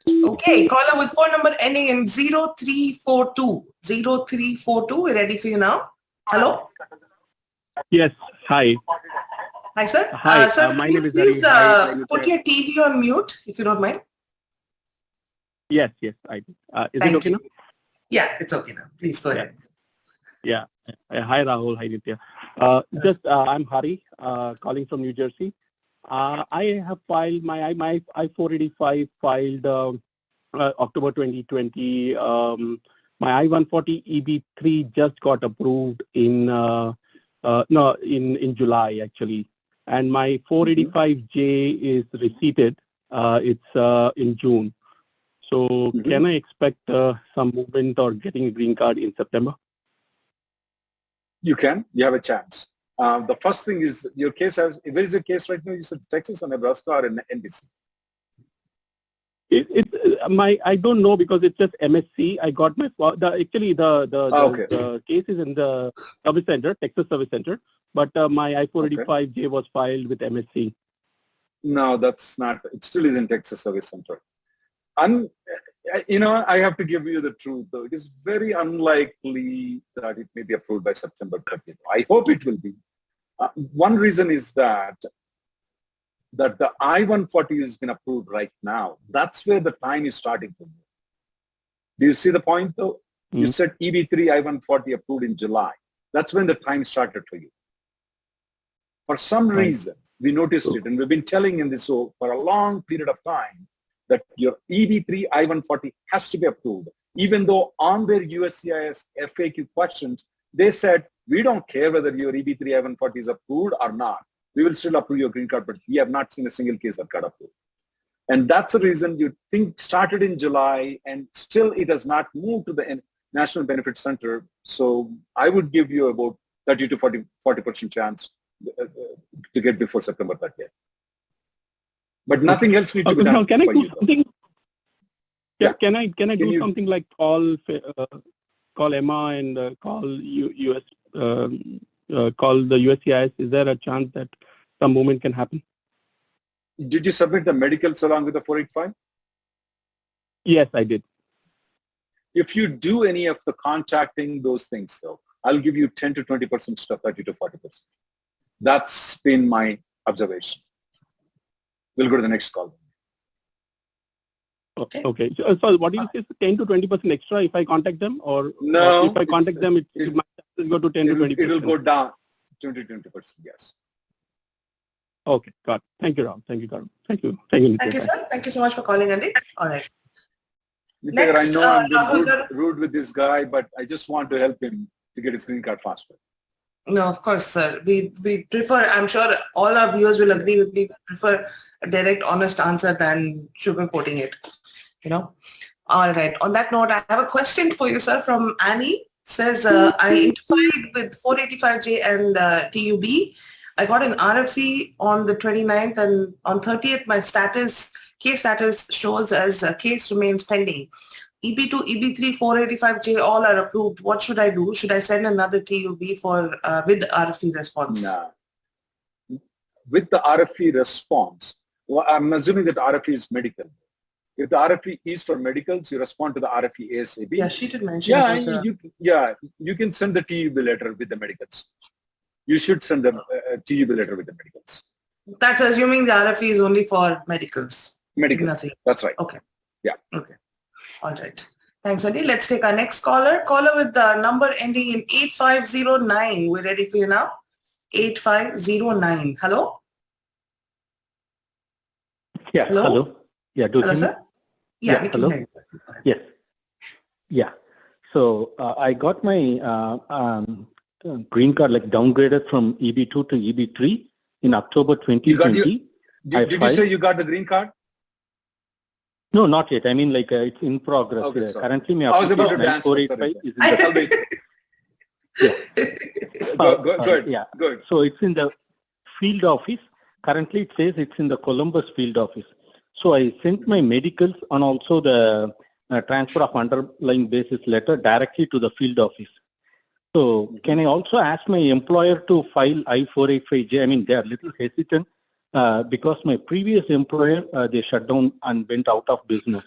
Okay, caller with phone number ending in 0342. 0342. We're ready for you now. Hello? Yes. Hi. Hi, sir. Hi. Sir, My name is please Hari. put your TV on mute, if you don't mind. Yes, I do. Is Thank it okay you. now? Yeah, it's okay now. Please go ahead. Yeah. Hi, Rahul. Hi, Nitya. I'm Hari, calling from New Jersey. I have filed my I-485 filed October 2020. My I-140 EB3 just got approved in July actually, and my 485J is receipted. It's in June. So can I expect some movement or getting a green card in September? You can. You have a chance. The first thing is your case has, where is your case right now? You said Texas or Nebraska or in NBC? I don't know because it's just MSC. I got my the case is in the service center, Texas Service Center, but my I-485J was filed with MSC. No, that's not. It still is in Texas Service Center. I have to give you the truth though. It is very unlikely that it may be approved by September 30th. I hope it will be. One reason is that the I-140 has been approved right now. That's where the time is starting for you. Do you see the point though? You said EB3 I-140 approved in July. That's when the time started for you. For some reason, we noticed it, and we've been telling in this show for a long period of time that your EB3 I-140 has to be approved, even though on their USCIS FAQ questions, they said, we don't care whether your EB3 I-140 is approved or not. We will still approve your green card, but we have not seen a single case that got approved. And that's the reason you think started in July and still it has not moved to the National Benefit Center. So I would give you about 30 to 40% chance to get before September 30th. But nothing else needs to be done. Now, can I do something? Yeah. Can I do something like call EMA and call call the USCIS? Is there a chance that some movement can happen? Did you submit the medicals along with the 485? Yes, I did. If you do any of the contacting those things, though, I'll give you 10 to 20% stuff, 30 to 40%. That's been my observation. We'll go to the next call. Okay. So what do you say? 10 to 20% extra if I contact them, or no? If I contact them, it might go to 10 to 20%. It will go down 20 to 20%. Yes. Okay, got it. Thank you, Ram. Thank you, Karan. Thank you. Thank you, sir. Thank you so much for calling, Andy. All right. Next, I know I'm being rude with this guy, but I just want to help him to get his green card faster. No, of course, sir. We prefer, I'm sure all our viewers will agree with me, prefer a direct, honest answer than sugarcoating it, you know. All right. On that note, I have a question for you, sir, from Annie. Says, I interviewed with 485J and TUB. I got an RFE on the 29th, and on 30th, my case status shows as case remains pending. EB2, EB3, 485J, all are approved. What should I do? Should I send another TUB for with RFE response? No. With the RFE response, well, I'm assuming that RFE is medical. If the RFE is for medicals, you respond to the RFE ASAP. Yeah, she did mention. You can send the TUB letter with the medicals. You should send a TUB letter with the medicals. That's assuming the RFE is only for medicals. Medicals. That's right. Okay. Yeah. Okay. All right. Thanks, Andy. Let's take our next caller. Caller with the number ending in 8509. We're ready for you now. 8509. Hello? Yeah. Hello? Yeah. Hello, sir? Yeah, we can hello? hear you. Yes. Yeah. So I got my green card downgraded from EB2 to EB3 in October 2020. Did you say you got the green card? No, not yet. I mean, it's in progress. Okay, currently, my I was about to application dance. 485 is in the Good. Yeah. Good. So it's in the field office. Currently, it says it's in the Columbus field office. So I sent my medicals and also the transfer of underlying basis letter directly to the field office. So can I also ask my employer to file I-485J? I mean, they are a little hesitant because my previous employer, they shut down and went out of business.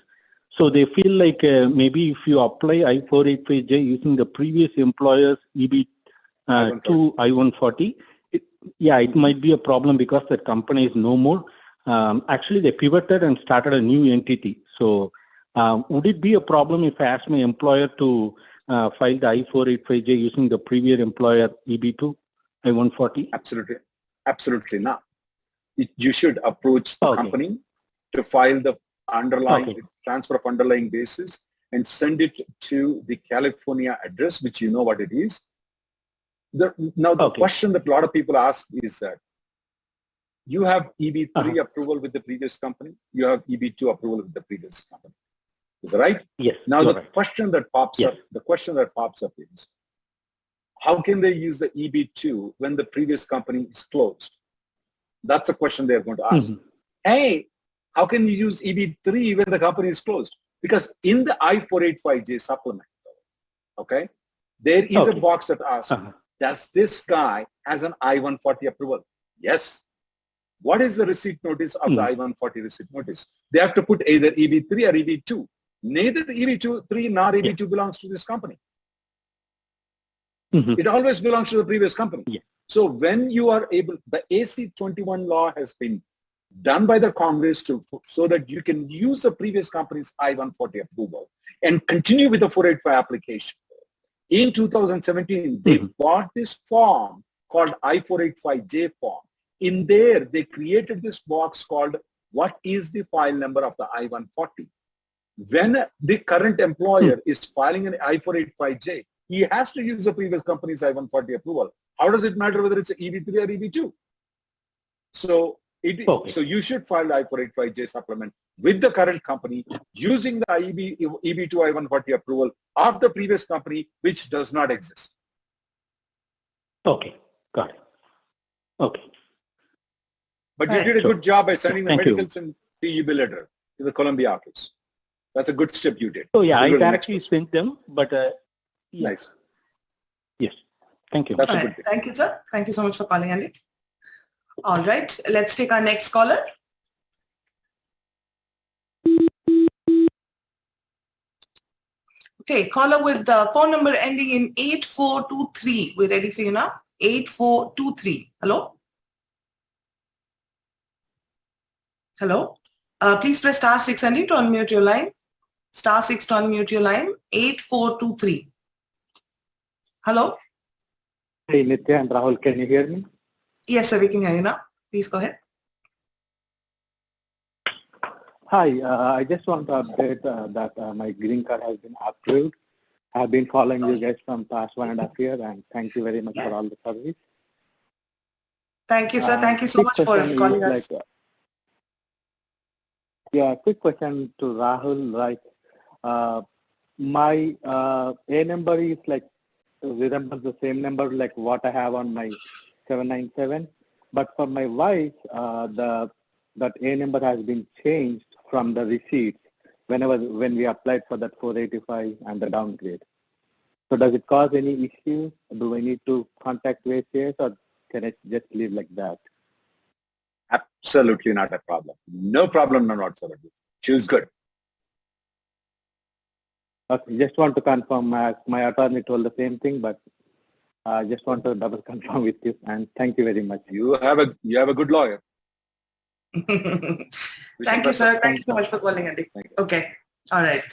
So they feel like maybe if you apply I-485J using the previous employer's EB2 I-140, it might be a problem because that company is no more. Actually, they pivoted and started a new entity. So would it be a problem if I ask my employer to file the I-485J using the previous employer EB2 I-140? Absolutely not. You should approach the company to file the underlying transfer of underlying basis and send it to the California address, which you know what it is. The question that a lot of people ask is that you have EB3 approval with the previous company, you have EB2 approval with the previous company. Is that right? Yes. Now the question that pops up, is, how can they use the EB2 when the previous company is closed? That's a question they're going to ask. Hey, how can you use EB3 when the company is closed? Because in the I-485J supplement, there is a box that asks, does this guy has an I-140 approval? Yes. What is the receipt notice of the I-140 receipt notice? They have to put either EB3 or EB2. Neither EB3 nor EB2 belongs to this company. It always belongs to the previous company. So when you are able, the AC-21 law has been done by the Congress so that you can use the previous company's I-140 approval and continue with the 485 application. In 2017, they bought this form called I-485J form. in there, they created this box called, what is the file number of the I-140? When the current employer is filing an I-485J, he has to use the previous company's I-140 approval. How does it matter whether it's an EB3 or EB2? So, so you should file I-485J supplement with the current company using the EB2 I-140 approval of the previous company, which does not exist. Okay, got it. Okay. But you did a good job by sending the medicals and TEB letter to the Columbia office. That's a good step you did. Oh yeah, I directly sent them, but yeah. Nice. Yes, thank you. That's a good thing. Thank you, sir. Thank you so much for calling, Andy. All right, let's take our next caller. Okay, caller with the phone number ending in 8423. We're ready for you now. 8423. Hello? Hello? Please press *6 Andy to unmute your line. *6 to unmute your line. 8423. Hello? Hey, Nitya and Rahul, can you hear me? Yes, sir, we can hear you now. Please go ahead. Hi, I just want to update that my green card has been approved. I've been following you guys from past 1.5 years, and thank you very much for all the service. Thank you, sir. Thank you so much for calling us. Yeah, quick question to Rahul. Right, my A number is like resembles the same number like what I have on my 797, but for my wife, that A number has been changed from the receipts when we applied for that 485 and the downgrade. So does it cause any issue? Do we need to contact USCIS, or can it just leave like that? Absolutely not a problem. No problem, none whatsoever. She was good. Okay, just want to confirm. My attorney told the same thing, but I just want to double confirm with you. And thank you very much. You have a good lawyer. Thank you, sir. Thank you so much for calling, Andy. Okay. All right.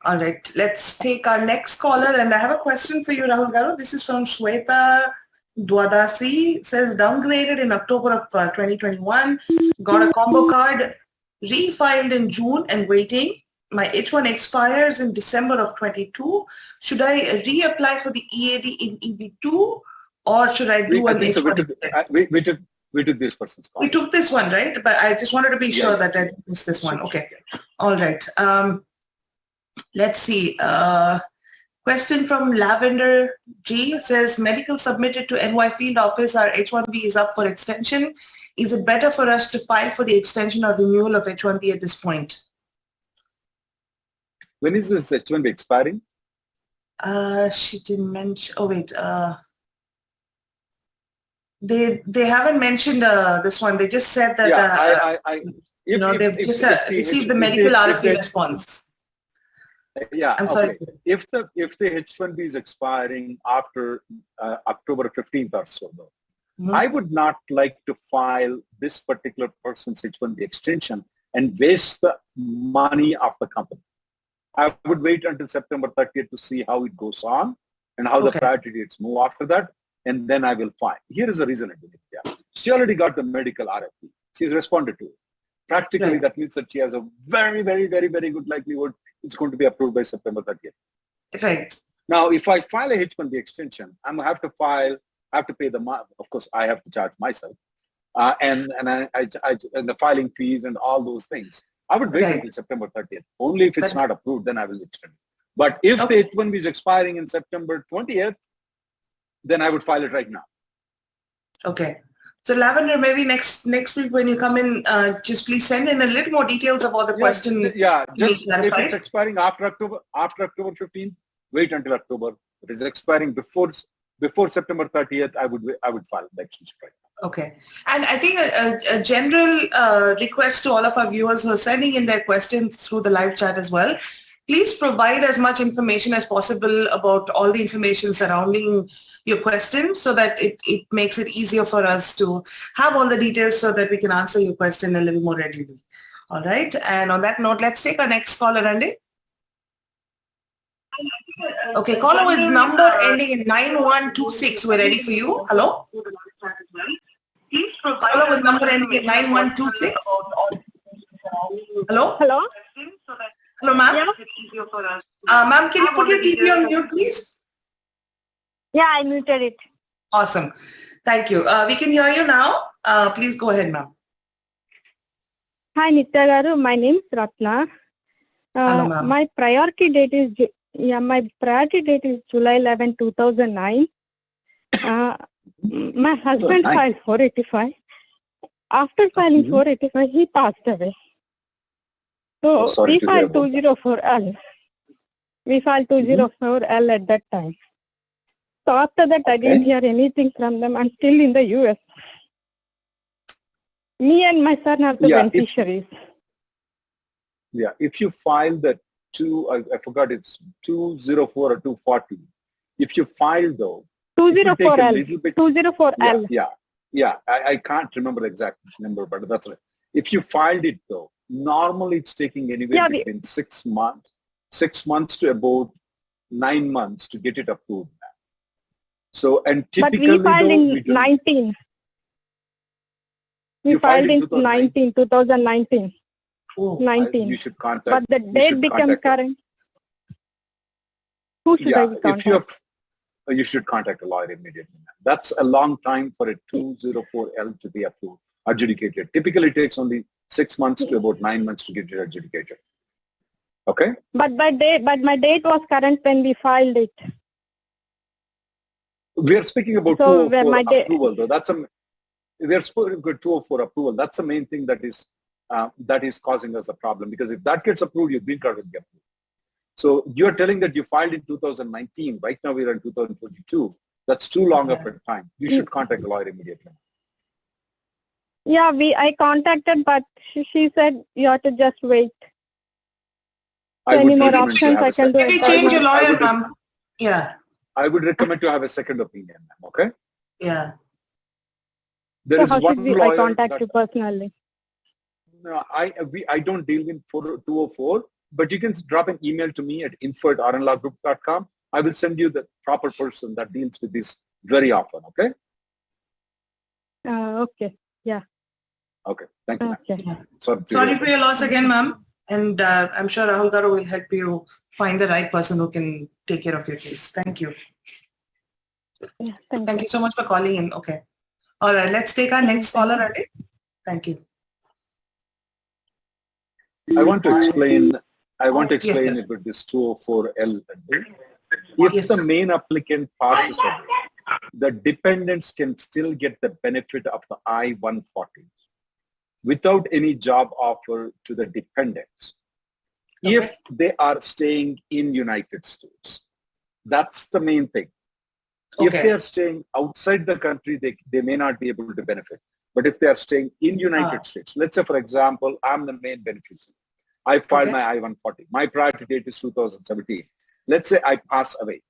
All right. Let's take our next caller. And I have a question for you, Rahul Garu. This is from Shweta Dwadasi. Says downgraded in October of 2021. Got a combo card. Refiled in June and waiting. My H1 expires in December of 22. Should I reapply for the EAD in EB2, or should I do an H1? We took this person's call. We took this one, right? But I just wanted to be sure that I missed this one. Okay. All right. Let's see. Question from Lavender G says, medical submitted to NY field office. Our H1B is up for extension. Is it better for us to file for the extension or renewal of H1B at this point? When is this H1B expiring? She didn't mention. Oh wait. They haven't mentioned this one. They just said that they've just received the medical RFE response. Yeah, I'm sorry. If the H1B is expiring after October 15th or so, though, I would not like to file this particular person's H1B extension and waste the money of the company. I would wait until September 30th to see how it goes on and how the priority dates move after that, and then I will file. Here is the reason I did it. Yeah. She already got the medical RFP. She's responded to it. Practically, that means that she has a very, very, very, very good likelihood it's going to be approved by September 30th. Right. Now, if I file a H1B extension, I'm going to have to file, I have to pay of course, I have to charge myself, and the filing fees and all those things. I would wait until September 30th. Only if it's not approved, then I will extend it. But if the H1B is expiring in September 20th, then I would file it right now. Okay. So Lavender, maybe next week when you come in, just please send in a little more details about the question. Yeah, just if it's expiring after October 15th, wait until October. If it is expiring before September 30th, I would file the extension right now. Okay. And I think a general request to all of our viewers who are sending in their questions through the live chat as well, please provide as much information as possible about all the information surrounding your question so that it makes it easier for us to have all the details so that we can answer your question a little more readily. All right. And on that note, let's take our next caller, Andy. Okay, caller with number ending in 9126. We're ready for you. Hello? Caller with number ending in 9126. Hello? Hello? Hello, ma'am? Ma'am, can you put your TV on mute, please? Yeah, I muted it. Awesome. Thank you. We can hear you now. Please go ahead, ma'am. Hi, Nitya Garu. My name is Ratna. Hello, ma'am. My priority date is July 11, 2009. My husband filed 485. After filing 485, he passed away. So we filed 204L. We filed 204L at that time. So after that, I didn't hear anything from them. I'm still in the US. Me and my son are the beneficiaries. If you file the I forgot it's 204 or 240. If you file though, 204L. 204L. I can't remember the exact number, but that's right. If you filed it though, normally it's taking anywhere between 6 months to about 9 months to get it approved. So, and typically but we filed in 19. We filed in 2019. Oh, 19. You should contact. But the date becomes current. Who should I contact? You should contact a lawyer immediately. That's a long time for a 204L to be approved, adjudicated. Typically, it takes only 6 months to about 9 months to get it adjudicated. Okay? But my date was current when we filed it. We are speaking about 204 approval, though. We are speaking about 204 approval. That's the main thing that is causing us a problem, because if that gets approved, your green card will get approved. So you're telling that you filed in 2019. Right now we're in 2022. That's too long of a time. You should contact a lawyer immediately. Yeah, I contacted, but she said you have to just wait. Any more options I can do? Maybe change your lawyer, ma'am. Yeah. I would recommend to have a second opinion, ma'am. Okay? Yeah. There is how one should lawyer I contact you personally? No, I don't deal in 204, but you can drop an email to me at info@attorneylawgroup.com. I will send you the proper person that deals with this very often. Okay? Okay. Yeah. Okay. Thank you. Okay. Sorry for your loss again, ma'am. And I'm sure Rahul Garu will help you find the right person who can take care of your case. Thank you. Yeah, thank you so much for calling in. Okay. All right. Let's take our next caller, Ade. Thank you. I want to explain it with this 204L. If the main applicant passes away, the dependents can still get the benefit of the I-140 without any job offer to the dependents if they are staying in United States. That's the main thing. If they are staying outside the country, they may not be able to benefit. But if they are staying in United States, let's say, for example, I'm the main beneficiary. I filed my I-140. My priority date is 2017. Let's say I pass away.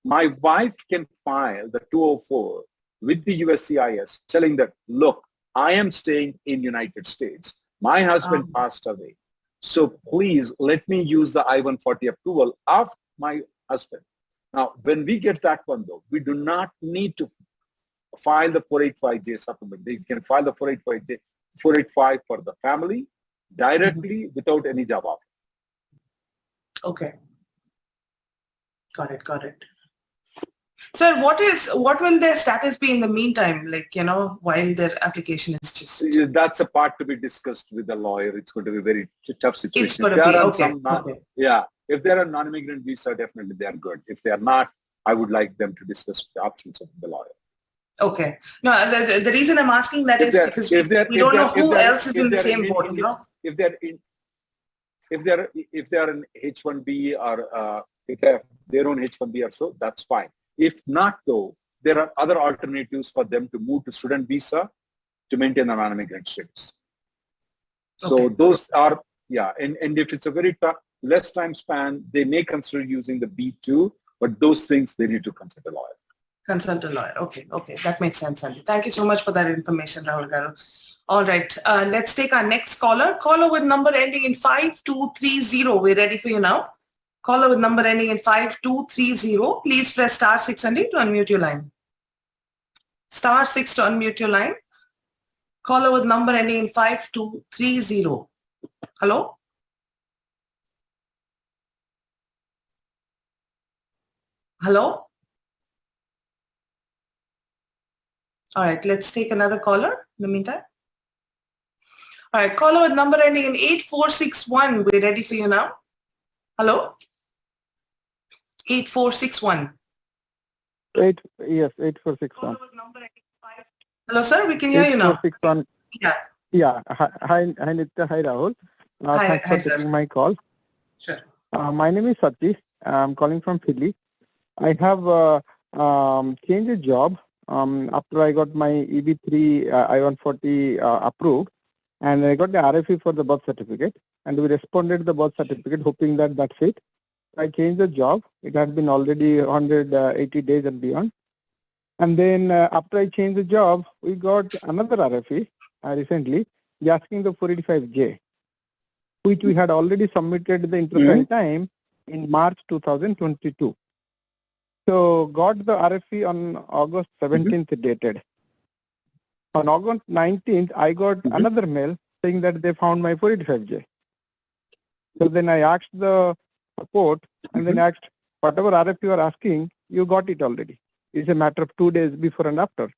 My wife can file the 204 with the USCIS telling that, look, I am staying in United States. My husband passed away. So please let me use the I-140 approval of my husband. Now, when we get that one, though, we do not need to file the 485J supplement. They can file the 485 for the family directly without any job offer. Okay. Got it. Sir, what will their status be in the meantime, while their application is just... That's a part to be discussed with the lawyer. It's going to be a very tough situation. It's going to be, Yeah. If they're a non-immigrant visa, definitely they are good. If they are not, I would like them to discuss the options with the lawyer. Okay. No, the reason I'm asking that is because we don't know who else is in the same boat, If they're an H-1B or if they have their own H-1B or so, that's fine. If not, though, there are other alternatives for them to move to student visa to maintain a non-immigrant status. So those are, and if it's a very less time span, they may consider using the B2, but those things they need to consult a lawyer. Consult a lawyer. Okay. That makes sense, Andy. Thank you so much for that information, Rahul Garu. All right. Let's take our next caller. Caller with number ending in 5230. We're ready for you now. Caller with number ending in 5230. Please press *600 to unmute your line. *6 to unmute your line. Caller with number ending in 5230. Hello? Hello? All right, let's take another caller in the meantime. All right, caller with number ending in 8461. We're ready for you now. Hello? 8461. Yes, 8461. Hello, sir. We can hear you now. 8461. Yeah. Yeah. Hi, Nitya. Hi, Rahul. Thanks for taking my call. Sure. My name is Satish. I'm calling from Philly. I have changed a job after I got my EB3 I-140 approved, and I got the RFE for the birth certificate, and we responded to the birth certificate hoping that that's it. I changed the job. It had been already 180 days and beyond. And then after I changed the job, we got another RFE recently asking the 485J, which we had already submitted the interest time in March 2022. So got the RFE on August 17th dated. On August 19th, I got another mail saying that they found my 485J. So then I asked the support and then asked, whatever RFE you are asking, you got it already. It's a matter of 2 days before and after.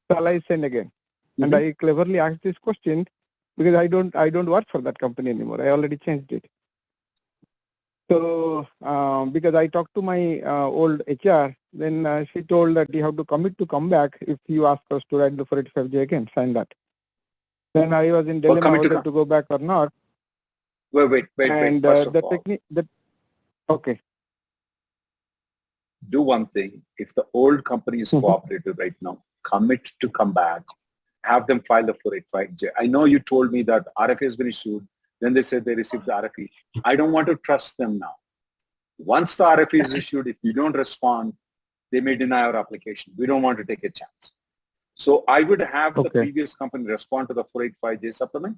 Shall I send again? And I cleverly asked this question because I don't work for that company anymore. I already changed it. So because I talked to my old HR, then she told that you have to commit to come back if you ask us to write the 485J again, sign that. Then I was in dilemma whether to go back or not. Wait. And First of the all, technique, okay. Do one thing. If the old company is cooperative right now, commit to come back, have them file the 485J. I know you told me that RFA has been issued. Then they said they received the RFE. I don't want to trust them now. Once the RFE is issued, if you don't respond, they may deny our application. We don't want to take a chance. So I would have the previous company respond to the 485J supplement.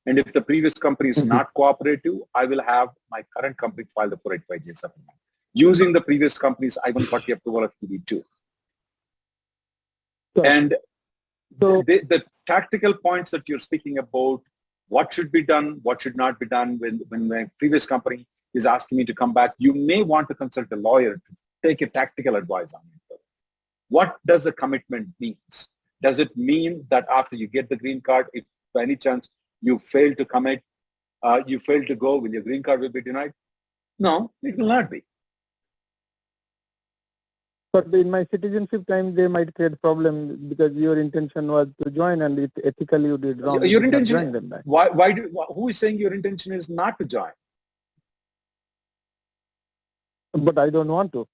And if the previous company is not cooperative, I will have my current company file the 485J supplement using the previous company's I-140 approval of EB2. And the tactical points that you're speaking about, what should be done, what should not be done when my previous company is asking me to come back, you may want to consult a lawyer to take a tactical advice on it. What does a commitment mean? Does it mean that after you get the green card, if by any chance you fail to commit, you fail to go, will your green card will be denied? No, it will not be. But in my citizenship time, they might create problem because your intention was to join and it ethically you did wrong. Your intention, who is saying your intention is not to join? But I don't want to.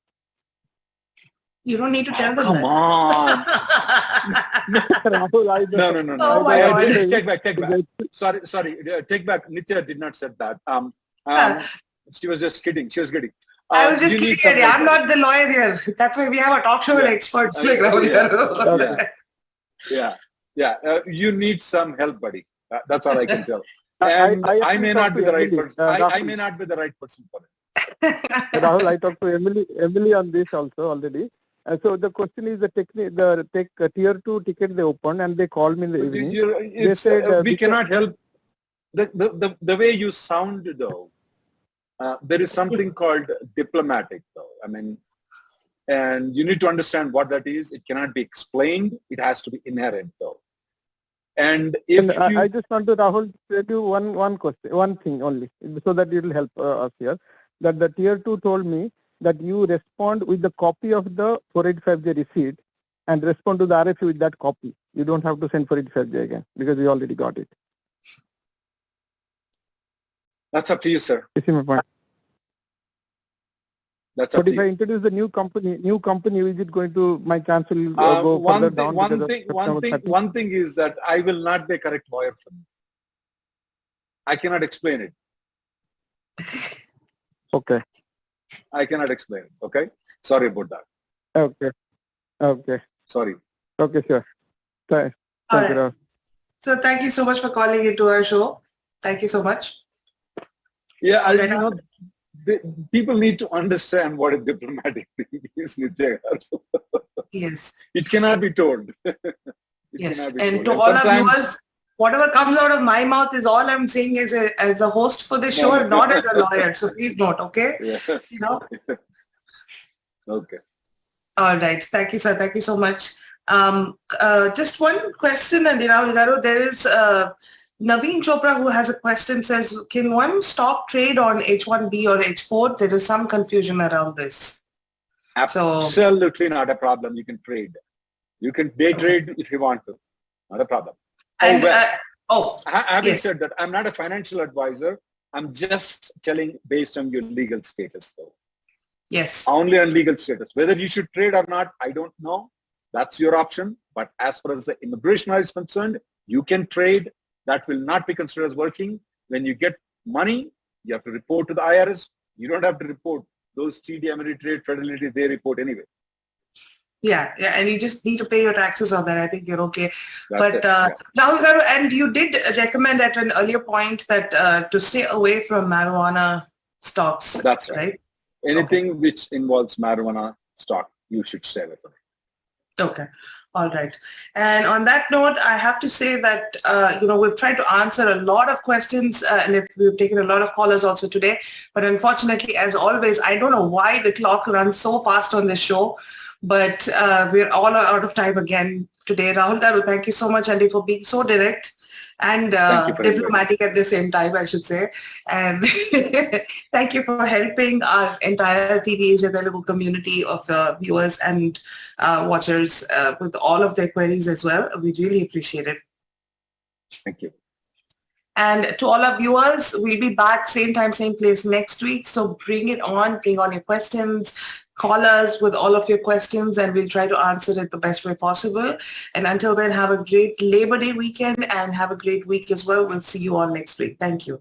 You don't need to tell them. Come on. Rahul, No. Oh my God. Take back. Sorry. Take back. Nitya did not say that. She was just kidding. She was kidding. I was just kidding. I'm not the lawyer here. That's why we have a talk show with experts like Rahul here. Yeah. You need some help, buddy. That's all I can tell. And I may not be the right person. I may not be the right person for it. Rahul, I talked to Emily on this also already. So the question is the tier 2 ticket they opened and they called me in the evening. They said we cannot help. The way you sound though, there is something called diplomatic though. I mean, and you need to understand what that is. It cannot be explained. It has to be inherent though. And if I just want to, Rahul, tell you one question, one thing only, so that it will help us here. That the tier 2 told me that you respond with the copy of the 485J receipt and respond to the RFE with that copy. You don't have to send 485J again because we already got it. That's up to you, sir. You see my point? That's up but to if you. I introduce the new company, is it going to, my chance will go further down? One thing is that I will not be a correct lawyer for you. I cannot explain it. Okay. I cannot explain it. Okay. Sorry about that. Okay. Sorry. Okay, sure. Thank you, Rahul. So thank you so much for calling into our show. Thank you so much. Yeah, people need to understand what a diplomatic thing is. Yes. It cannot be told. Yes. And to all our viewers, whatever comes out of my mouth is all I'm saying as a host for the show, not as a lawyer. So please note, okay? Yeah. You know? Okay. All right. Thank you, sir. Thank you so much. Just one question, and there is Naveen Chopra who has a question, says, can one stock trade on H1B or H4? There is some confusion around this. Absolutely not a problem. You can trade. You can day trade if you want to. Not a problem. And having said that, I'm not a financial advisor. I'm just telling based on your legal status, though. Yes. Only on legal status. Whether you should trade or not, I don't know. That's your option. But as far as the immigration law is concerned, you can trade. That will not be considered as working. When you get money, you have to report to the IRS. You don't have to report. Those TD, Ameritrade, Fidelity, they report anyway. Yeah, and you just need to pay your taxes on that. I think you're okay. That's Rahul Garu, and you did recommend at an earlier point that to stay away from marijuana stocks. That's right. Anything which involves marijuana stock, you should stay away from it. Okay. All right. And on that note, I have to say that, we've tried to answer a lot of questions and we've taken a lot of callers also today. But unfortunately, as always, I don't know why the clock runs so fast on this show, but we're all out of time again today. Rahul Garu, thank you so much, Andy, for being so direct and diplomatic at the same time, I should say. And thank you for helping our entire TV Asia Telugu community of viewers and watchers with all of their queries as well. We really appreciate it. Thank you. And to all our viewers, we'll be back same time, same place next week. So bring on your questions, call us with all of your questions, and we'll try to answer it the best way possible. And until then, have a great Labor Day weekend and have a great week as well. We'll see you all next week. Thank you.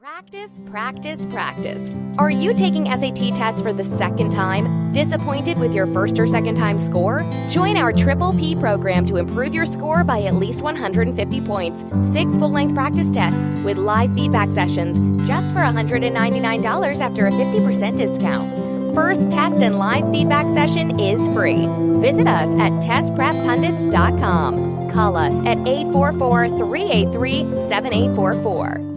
Practice, practice, practice. Are you taking SAT tests for the second time? Disappointed with your first or second time score? Join our Triple P program to improve your score by at least 150 points. 6 full-length practice tests with live feedback sessions just for $199 after a 50% discount. First test and live feedback session is free. Visit us at testpreppundits.com. Call us at 844-383-7844.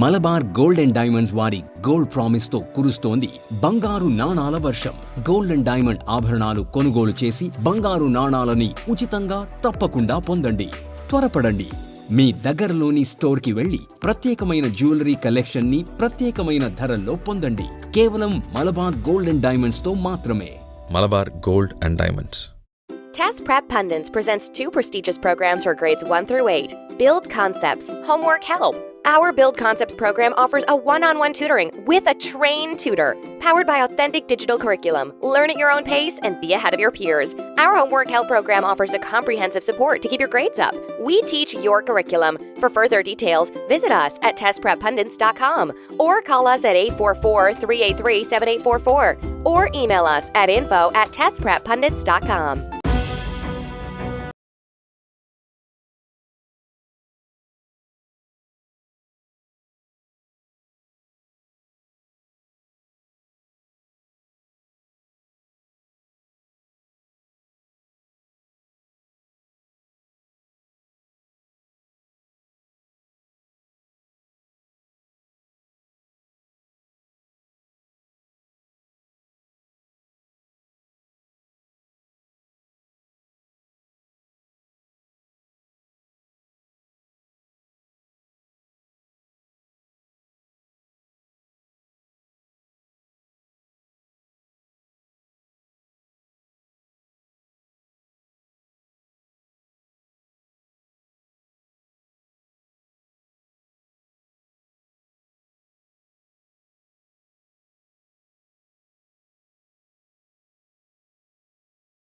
Malabar gold and diamonds వారి gold promise తో కురుస్తోంది బంగారు నాణాల వర్షం. Gold and diamond ఆభరణాలు కొనుగోలు చేసి బంగారు నాణాలని ఉచితంగా తప్పకుండా పొందండి. త్వరపడండి. మీ దగ్గరలోని స్టోర్ కి వెళ్లి ప్రత్యేకమైన జ్యువెలరీ కలెక్షన్ ని ప్రత్యేకమైన ధరల్లో పొందండి. కేవలం మలబార్ గోల్డ్ అండ్ డైమండ్స్ తో మాత్రమే. Malabar Gold and Diamonds. Test Prep Pundits presents 2 prestigious programs for grades 1 through 8. Build Concepts, Homework Help. Our Build Concepts program offers a one-on-one tutoring with a trained tutor, powered by authentic digital curriculum. Learn at your own pace and be ahead of your peers. Our Homework Help program offers a comprehensive support to keep your grades up. We teach your curriculum. For further details, visit us at testpreppundits.com or call us at 844-383-7844 or email us at info@testpreppundits.com.